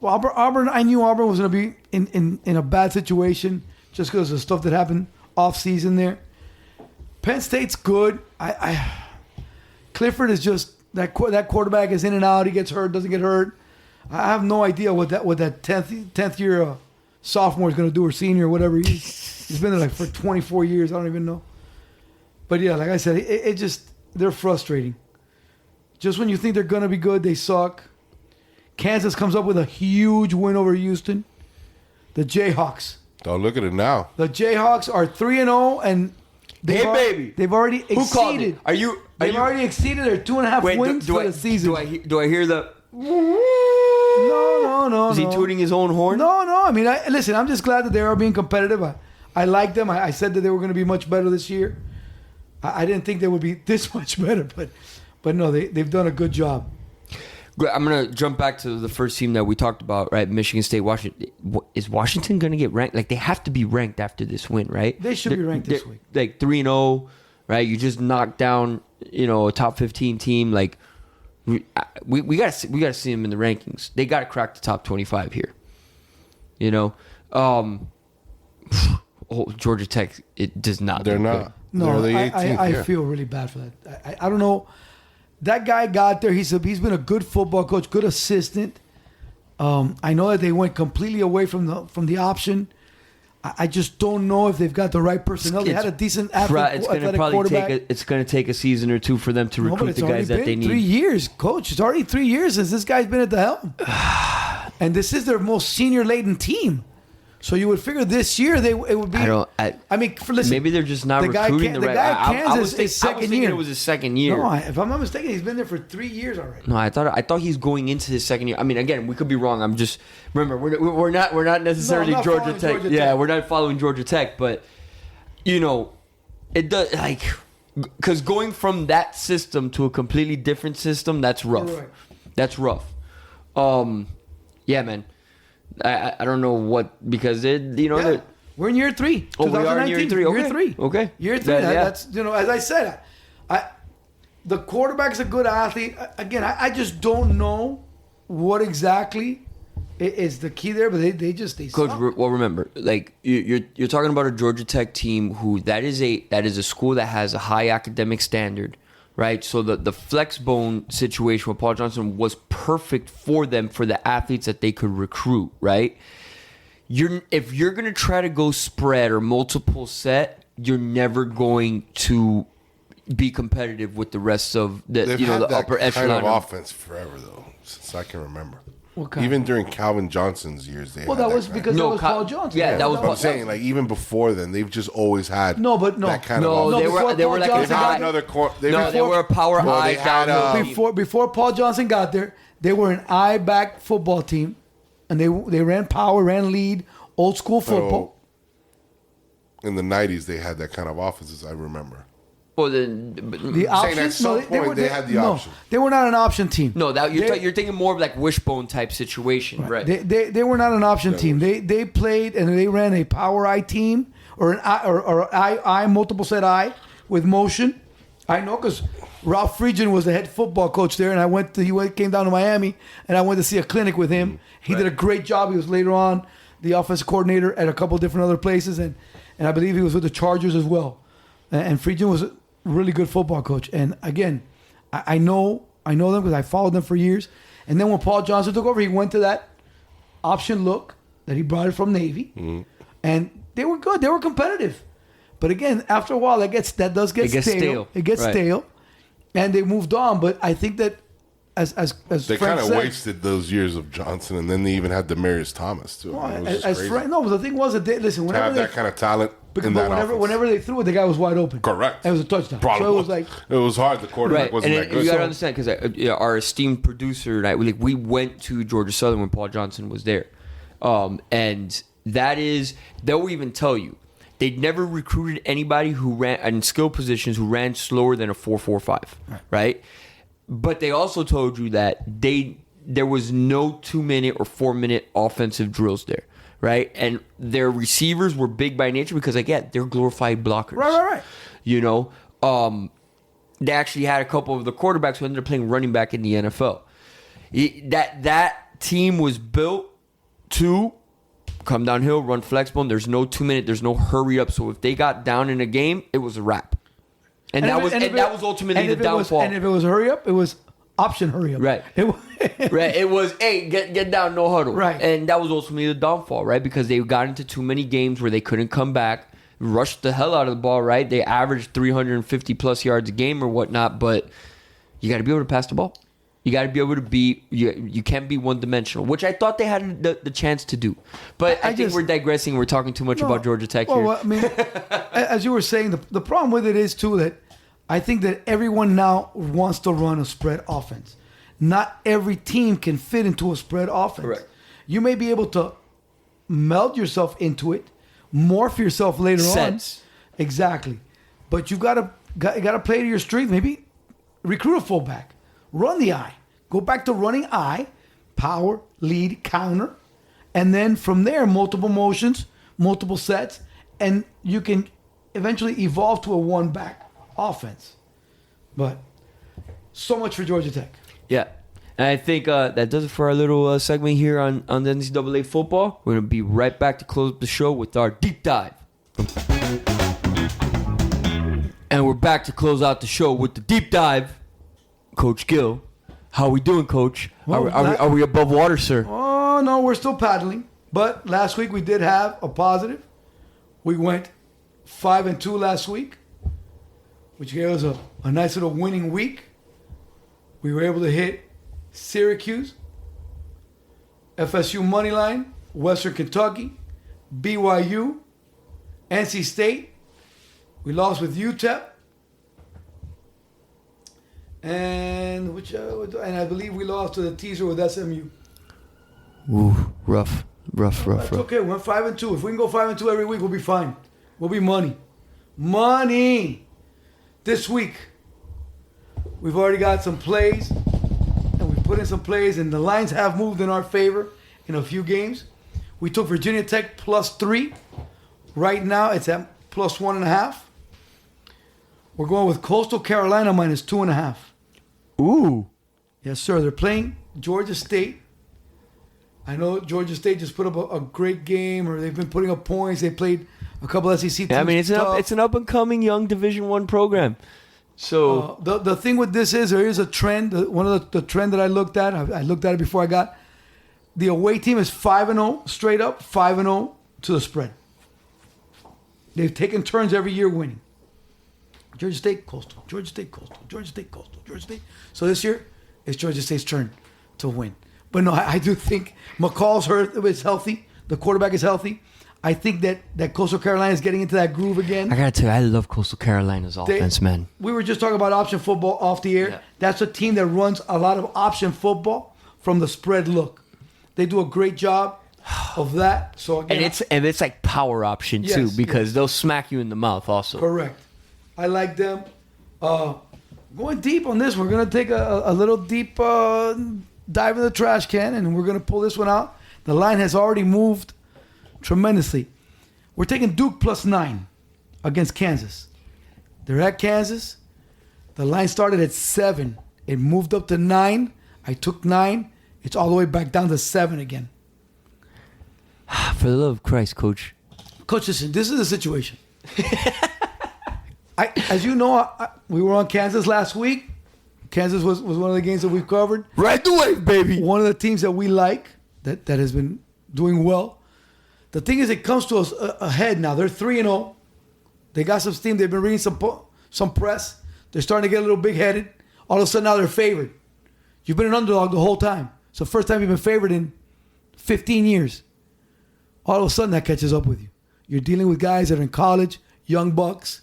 Well, Auburn. I knew Auburn was going to be in a bad situation just because of the stuff that happened off season there. Penn State's good. Clifford is just that quarterback is in and out. He gets hurt, doesn't get hurt. I have no idea what that 10th year sophomore is going to do or senior or whatever. He's been there like for 24 years. I don't even know. But yeah, like I said, it just they're frustrating. Just when you think they're going to be good, they suck. Kansas comes up with a huge win over Houston. The Jayhawks. Oh, look at it now. The Jayhawks are 3-0 and Baby. they've already exceeded. Who called it? Are you? Already exceeded their 2.5 wins for the season. Do I hear the? No. Is he tooting his own horn? No. I mean, listen. I'm just glad that they are being competitive. I like them. I said that they were going to be much better this year. I didn't think they would be this much better, but no, they've done a good job. I'm going to jump back to the first team that we talked about, right? Michigan State, Washington. Is Washington going to get ranked? Like, they have to be ranked after this win, right? They should be ranked this week. Like 3-0, right? You just knocked down, a top 15 team. Like, we got to see them in the rankings. They got to crack the top 25 here. Georgia Tech, it does not. They're look not. good. No, They're the 18th, I feel really bad for that. I don't know. That guy got there. He's been a good football coach, good assistant. I know that they went completely away from the option. I just don't know if they've got the right personnel. They had a decent athletic quarterback. It's going to take a season or two for them to recruit the guys that they need. 3 years, coach. It's already 3 years since this guy's been at the helm, and this is their most senior-laden team. So you would figure this year it would be. Listen, maybe they're just not recruiting the right. The guy at Kansas is second year. It was his second year. No, if I'm not mistaken, he's been there for 3 years already. No, I thought he's going into his second year. I mean, again, we could be wrong. I'm just remember we're not necessarily Georgia Tech. Yeah, we're not following Georgia Tech, but it does because going from that system to a completely different system, that's rough. Right. That's rough. Yeah, man. I don't know what because we're in year 3. Oh, we are in year 3. Okay. Year 3. Okay. Year 3. That's as I said, the quarterback's a good athlete. Again, I just don't know what exactly is the key there, but they Coach, suck. well, remember, like you're talking about a Georgia Tech team who that is a school that has a high academic standard. Right, so the flex bone situation with Paul Johnson was perfect for them, for the athletes that they could recruit. Right, if you're gonna try to go spread or multiple set, you're never going to be competitive with the rest of the They've the had upper that echelon. kind of offense forever though, since I can remember. What kind? Even during Calvin Johnson's years, they Well, had that was kind because that was Paul Johnson. Yeah, that was I'm saying, like even before then, they've just always had that kind of No, offense. they were like Johnson got they were a power eye down before Paul Johnson got there. They were an eye back football team, and they ran power, ran lead, old school football. In the 90s, they had that kind of offenses. I remember. Well, the option. At some point, they had the option. They were not an option team. No, you're thinking more of like wishbone type situation, right? They were not an option team. They played and they ran a power eye team or an eye multiple set eye with motion. I know because Ralph Friedgen was the head football coach there, and he came down to Miami, and I went to see a clinic with him. He did a great job. He was later on the offensive coordinator at a couple different other places, and I believe he was with the Chargers as well. And Friedgen was a really good football coach. And again, I know them because I followed them for years. And then when Paul Johnson took over, he went to that option look that he brought it from Navy, and they were good. They were competitive. But again, after a while, that does get stale. It gets stale, and they moved on. But I think that as they kind of wasted those years of Johnson, and then they even had Demarius Thomas too. Well, but the thing was that to have that kind of talent. Whenever they threw it, the guy was wide open. Correct. It was a touchdown. Problem so it was like it was hard. The quarterback wasn't that good. You got to understand because our esteemed producer, we went to Georgia Southern when Paul Johnson was there, and they'll even tell you they'd never recruited anybody who ran in skill positions who ran slower than a 4.45, right? But they also told you that there was no 2-minute or 4-minute offensive drills there. Right, and their receivers were big by nature because again, they're glorified blockers. Right. They actually had a couple of the quarterbacks who ended up playing running back in the NFL. That team was built to come downhill, run flexbone. There's no 2-minute, there's no hurry up. So if they got down in a game, it was a wrap. And that was ultimately the downfall. And if it was hurry up, it was option hurry up. Right. Right. It was, hey, get down, no huddle. Right. And that was ultimately the downfall, right? Because they got into too many games where they couldn't come back, rushed the hell out of the ball, right? They averaged 350 plus yards a game or whatnot, but you got to be able to pass the ball. You got to be able to be, you can't be one dimensional, which I thought they had the chance to do. But I think we're digressing. We're talking too much about Georgia Tech here. Well, I mean, as you were saying, the problem with it is, too, that I think that everyone now wants to run a spread offense. Not every team can fit into a spread offense. Correct. You may be able to meld yourself into it, morph yourself later on. Exactly. But you got to got to play to your strength. Maybe recruit a fullback. Run the I. Go back to running I, power, lead, counter. And then from there, multiple motions, multiple sets. And you can eventually evolve to a one-back offense. But so much for Georgia Tech. Yeah. And I think that does it for our little segment here on the NCAA football. We're going to be right back to close up the show with our deep dive. And we're back to close out the show with the deep dive. Coach Gil, how are we doing, Coach? Well, are we above water, sir? Oh, no, we're still paddling. But last week we did have a positive. We went 5-2 last week, which gave us a nice little winning week. We were able to hit Syracuse, FSU Moneyline, Western Kentucky, BYU, NC State. We lost with UTEP. And I believe we lost to the teaser with SMU. Ooh, rough. That's okay. We went 5-2. If we can go 5-2 every week, we'll be fine. We'll be money. Money! This week, we've already got some plays, and we put in some plays, and the lines have moved in our favor in a few games. We took Virginia Tech +3. Right now, it's at +1.5. We're going with Coastal Carolina -2.5. Ooh. Yes, sir. They're playing Georgia State. I know Georgia State just put up a great game, or they've been putting up points. They played a couple SEC teams. Yeah, I mean, it's an up and coming young Division I program. So the thing with this is there is a trend. One of the trend that I looked at. I looked at it before I got. The away team is 5-0 straight up, 5-0 to the spread. They've taken turns every year winning. Georgia State, Coastal, Georgia State, Coastal, Georgia State, Coastal, Georgia State. So this year, it's Georgia State's turn to win. But no, I do think McCall's is healthy. The quarterback is healthy. I think that Coastal Carolina is getting into that groove again. I gotta tell you, I love Coastal Carolina's offense, man. We were just talking about option football off the air. Yeah. That's a team that runs a lot of option football from the spread look. They do a great job of that. So again, and it's like power option too, Yes, because they'll smack you in the mouth also. correct. I like them. Going deep on this, we're going to take a little deep dive in the trash can, and we're going to pull this one out. The line has already moved tremendously. We're taking Duke +9 against Kansas. They're at Kansas. The line started at 7. It moved up to 9. I took 9. It's all the way back down to 7 again. For the love of Christ, Coach. Coach, listen, this is the situation. As you know, we were on Kansas last week. Kansas was one of the games that we've covered. Right the way, baby. One of the teams that we like that has been doing well. The thing is, it comes to us ahead now. They're 3-0. They got some steam. They've been reading some press. They're starting to get a little big-headed. All of a sudden, now they're favored. You've been an underdog the whole time. It's the first time you've been favored in 15 years. All of a sudden, that catches up with you. You're dealing with guys that are in college, young bucks.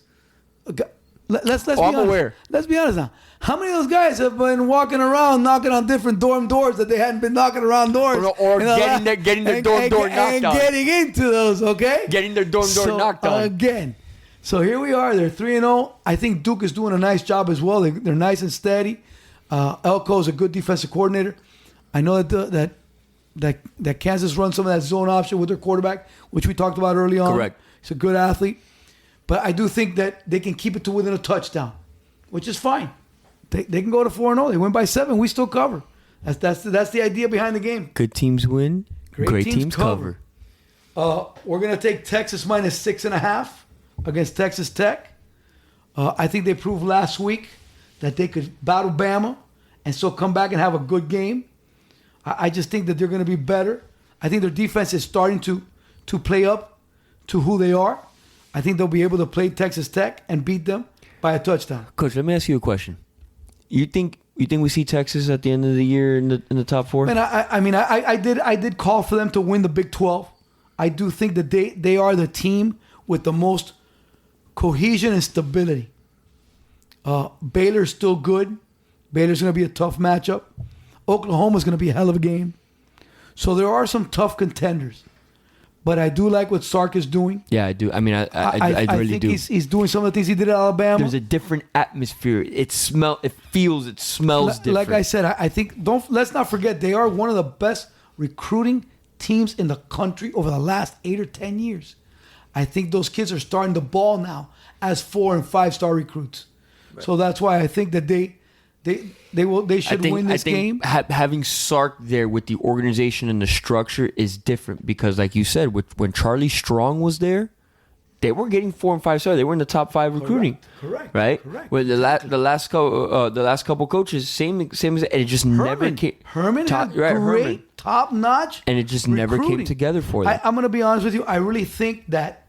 Let's be honest. Aware. Let's be honest now. How many of those guys have been walking around knocking on different dorm doors that they hadn't been knocking around doors? Or getting their dorm door knocked and on. getting into those, okay? Getting their dorm door knocked on. Again. So here we are. They're 3-0. I think Duke is doing a nice job as well. They're nice and steady. Elko is a good defensive coordinator. I know that Kansas runs some of that zone option with their quarterback, which we talked about early on. Correct. He's a good athlete. But I do think that they can keep it to within a touchdown, which is fine. They can go to 4-0. They win by 7. We still cover. That's the idea behind the game. Good teams win. Great teams cover. We're going to take Texas -6.5 against Texas Tech. I think they proved last week that they could battle Bama and still come back and have a good game. I just think that they're going to be better. I think their defense is starting to play up to who they are. I think they'll be able to play Texas Tech and beat them by a touchdown. Coach, let me ask you a question. You think we see Texas at the end of the year in the top 4? Man, I did call for them to win the Big 12. I do think that they are the team with the most cohesion and stability. Baylor's still good. Baylor's going to be a tough matchup. Oklahoma's going to be a hell of a game. So there are some tough contenders. but I do like what Sark is doing. Yeah, I do. I mean, I really think do. He's doing some of the things he did at Alabama. There's a different atmosphere. It smells different. Like I said, I think let's not forget they are one of the best recruiting teams in the country over the last 8 or 10 years. I think those kids are starting to ball now as 4 and 5 star recruits. Right. So that's why I think that they should win this game. Having Sark there with the organization and the structure is different because, like you said, when Charlie Strong was there, they were getting 4 and 5 stars. They were in the top 5 recruiting. Correct. Right. Correct. With the last couple coaches, same as and it just never came. Herman had great top notch, and it just never came together for them. I'm going to be honest with you. I really think that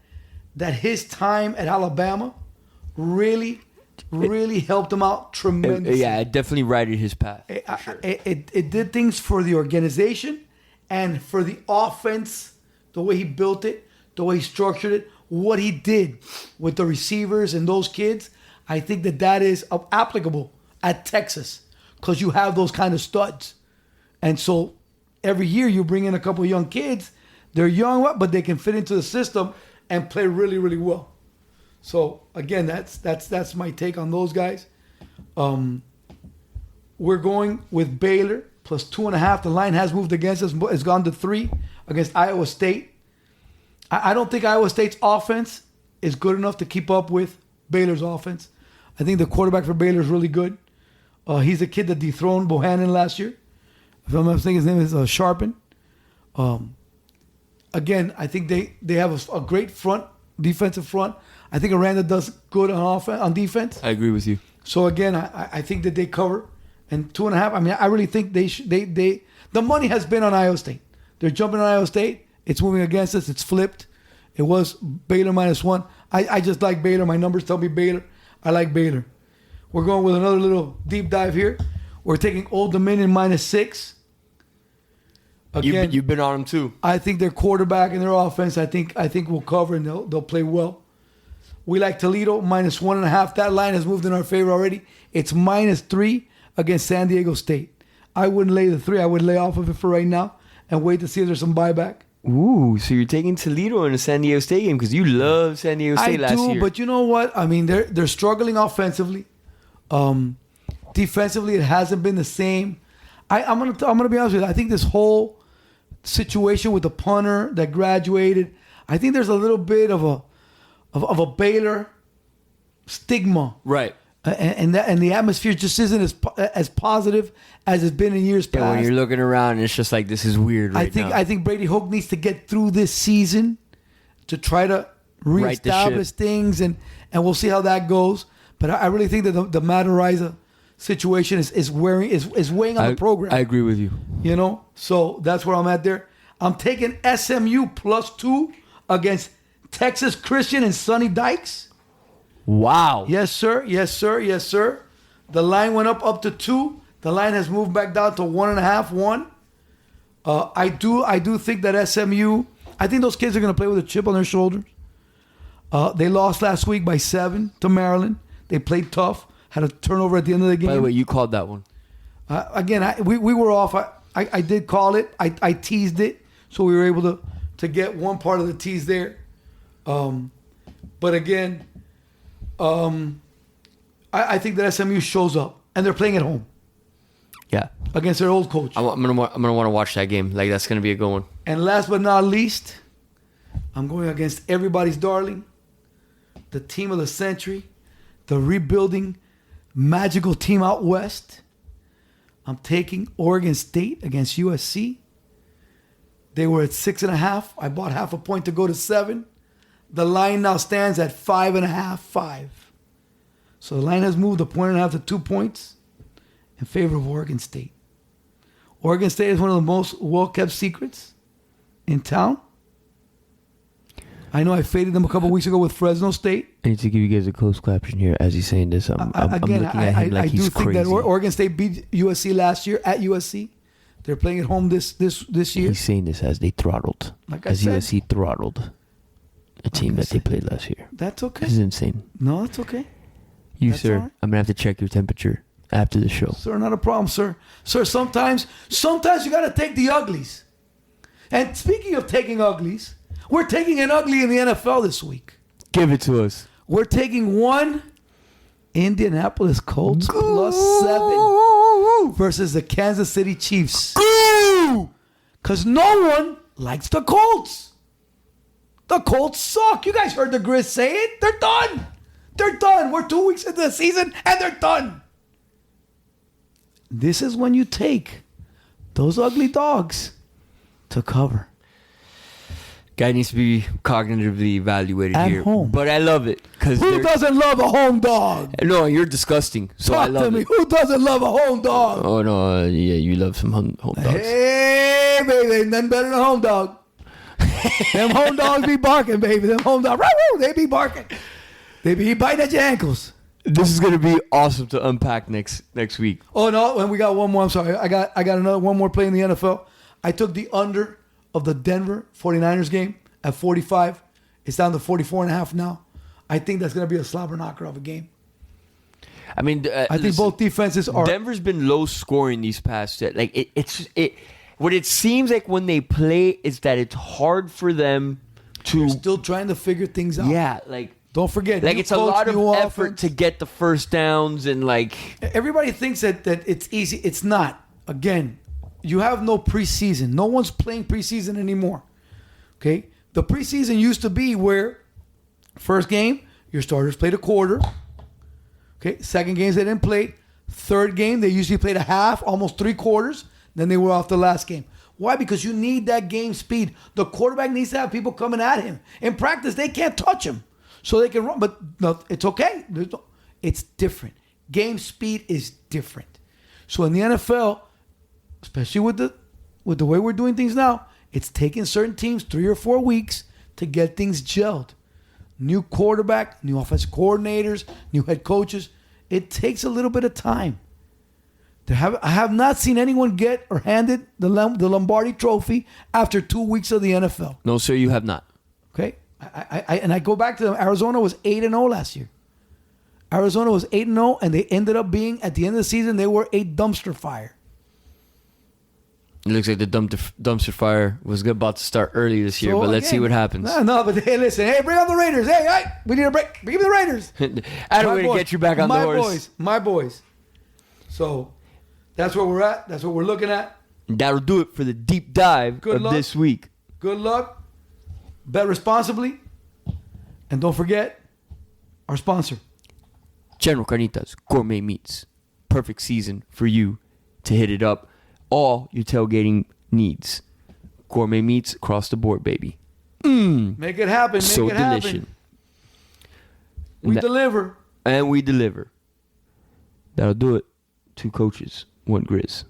his time at Alabama really helped him out tremendously. It definitely righted his path. It did things for the organization and for the offense, the way he built it, the way he structured it, what he did with the receivers and those kids. I think that is applicable at Texas because you have those kind of studs. And so every year you bring in a couple of young kids. They're young, but they can fit into the system and play really, really well. So again, that's my take on those guys. We're going with Baylor plus 2.5. The line has moved against us. It's gone to 3 against Iowa State. I don't think Iowa State's offense is good enough to keep up with Baylor's offense. I think the quarterback for Baylor is really good. He's a kid that dethroned Bohannon last year. If I'm not mistaken, his name is Sharpen. Again, I think they have a great defensive front. I think Aranda does good on defense. I agree with you. So again, I think that they cover. And 2.5. I mean, I really think they the money has been on Iowa State. They're jumping on Iowa State. It's moving against us. It's flipped. It was Baylor -1. I just like Baylor. My numbers tell me Baylor. I like Baylor. We're going with another little deep dive here. We're taking Old Dominion -6. Again, you've been on them too. I think their quarterback and their offense, I think will cover and they'll play well. We like Toledo -1.5. That line has moved in our favor already. It's -3 against San Diego State. I wouldn't lay the 3. I would lay off of it for right now and wait to see if there's some buyback. Ooh, so you're taking Toledo in a San Diego State game because you love San Diego State last year. I do, but you know what? I mean, they're struggling offensively. Defensively, it hasn't been the same. I'm gonna be honest with you. I think this whole situation with the punter that graduated, I think there's a little bit of a Baylor stigma, right? And the atmosphere just isn't as positive as it's been in years past. Yeah, when you're looking around, it's just like this is weird. Right now. I think Brady Hoke needs to get through this season to try to reestablish things, and we'll see how that goes. But I really think that the Matt Ariza situation is weighing on the program. I agree with you. You know, so that's where I'm at there. I'm taking SMU +2 against Texas Christian and Sonny Dykes. Wow. Yes, sir. Yes, sir. Yes, sir. The line went up to 2. The line has moved back down to 1.5, 1. I do think that SMU, I think those kids are going to play with a chip on their shoulders. They lost last week by 7 to Maryland. They played tough. Had a turnover at the end of the game. By the way, you called that one. Again, we were off. I did call it. I teased it. So we were able to get one part of the tease there. But again, I think that SMU shows up. And they're playing at home. Yeah. Against their old coach. I'm gonna want to watch that game. Like, that's gonna be a good one. And last but not least, I'm going against everybody's darling, the team of the century, the rebuilding magical team out west. I'm taking Oregon State against USC. They were at 6.5. I bought half a point to go to 7. The line now stands at 5.5, 5. So the line has moved 1.5 to 2 points in favor of Oregon State. Oregon State is one of the most well-kept secrets in town. I know I faded them a couple weeks ago with Fresno State. I need to give you guys a closed caption here as he's saying this. I'm looking at him like he's crazy. I do think that Oregon State beat USC last year at USC. They're playing at home this year. He's saying this as they throttled. USC throttled a team that they played last year. That's okay. This is insane. No, that's okay. That's sir, right. I'm going to have to check your temperature after the show. Sir, not a problem, sir. Sir, sometimes you got to take the uglies. And speaking of taking uglies, We're taking an ugly in the NFL this week. Give it to us. We're taking one Indianapolis Colts plus 7 versus the Kansas City Chiefs. Because no one likes the Colts. The Colts suck. You guys heard the Grizz say it. They're done. They're done. We're 2 weeks into the season and they're done. This is when you take those ugly dogs to cover. Guy needs to be cognitively evaluated At here. home. But I love it. Who doesn't love a home dog? No, you're disgusting. So I Talk love to me. it. Who doesn't love a home dog? Oh, no. Yeah, you love some home dogs. Hey, baby, ain't nothing better than a home dog. Them home dogs be barking, baby. Them home dogs, they be barking. They be biting at your ankles. This is going to be awesome to unpack next week. Oh, no, and we got one more. I'm sorry. I got another one more play in the NFL. I took the under of the Denver 49ers game at 45. It's down to 44.5 now. I think that's going to be a slobber knocker of a game. I mean, I think both defenses are. Denver's been low scoring these past. Like what it seems like when they play is that it's hard for them to. They're still trying to figure things out. Yeah, like don't forget. Like it's a lot of effort offense. to get the first downs and like. Everybody thinks that it's easy. It's not. Again, you have no preseason. No one's playing preseason anymore. Okay, the preseason used to be where first game your starters played a quarter. Okay, second games they didn't play. Third game they usually played a half, almost 3/4. Then they were off the last game. Why? Because you need that game speed. The quarterback needs to have people coming at him. In practice, they can't touch him, so they can run. But no, it's okay. It's different. Game speed is different. So in the NFL, especially with the way we're doing things now, it's taking certain teams 3 or 4 weeks to get things gelled. New quarterback, new offensive coordinators, new head coaches. It takes a little bit of time. I have not seen anyone get or handed the Lombardi Trophy after 2 weeks of the NFL. No, sir, you have not. Okay, I go back to them. Arizona was 8-0 last year. Arizona was 8-0, and they ended up being at the end of the season they were a dumpster fire. It looks like the dumpster fire was about to start early this year, but let's see what happens. No, but hey, listen. Hey, bring on the Raiders. Hey, we need a break. Give me the Raiders. I don't want to get you back on the horse. My boys. So that's where we're at. That's what we're looking at. That'll do it for the deep dive this week. Good luck. Bet responsibly. And don't forget our sponsor. General Carnitas Gourmet Meats. Perfect season for you to hit it up. All your tailgating needs. Gourmet meats across the board, baby. Make it happen. Make so it happen. delicious. We deliver. And we deliver. That'll do it. 2 coaches, 1 Grizz.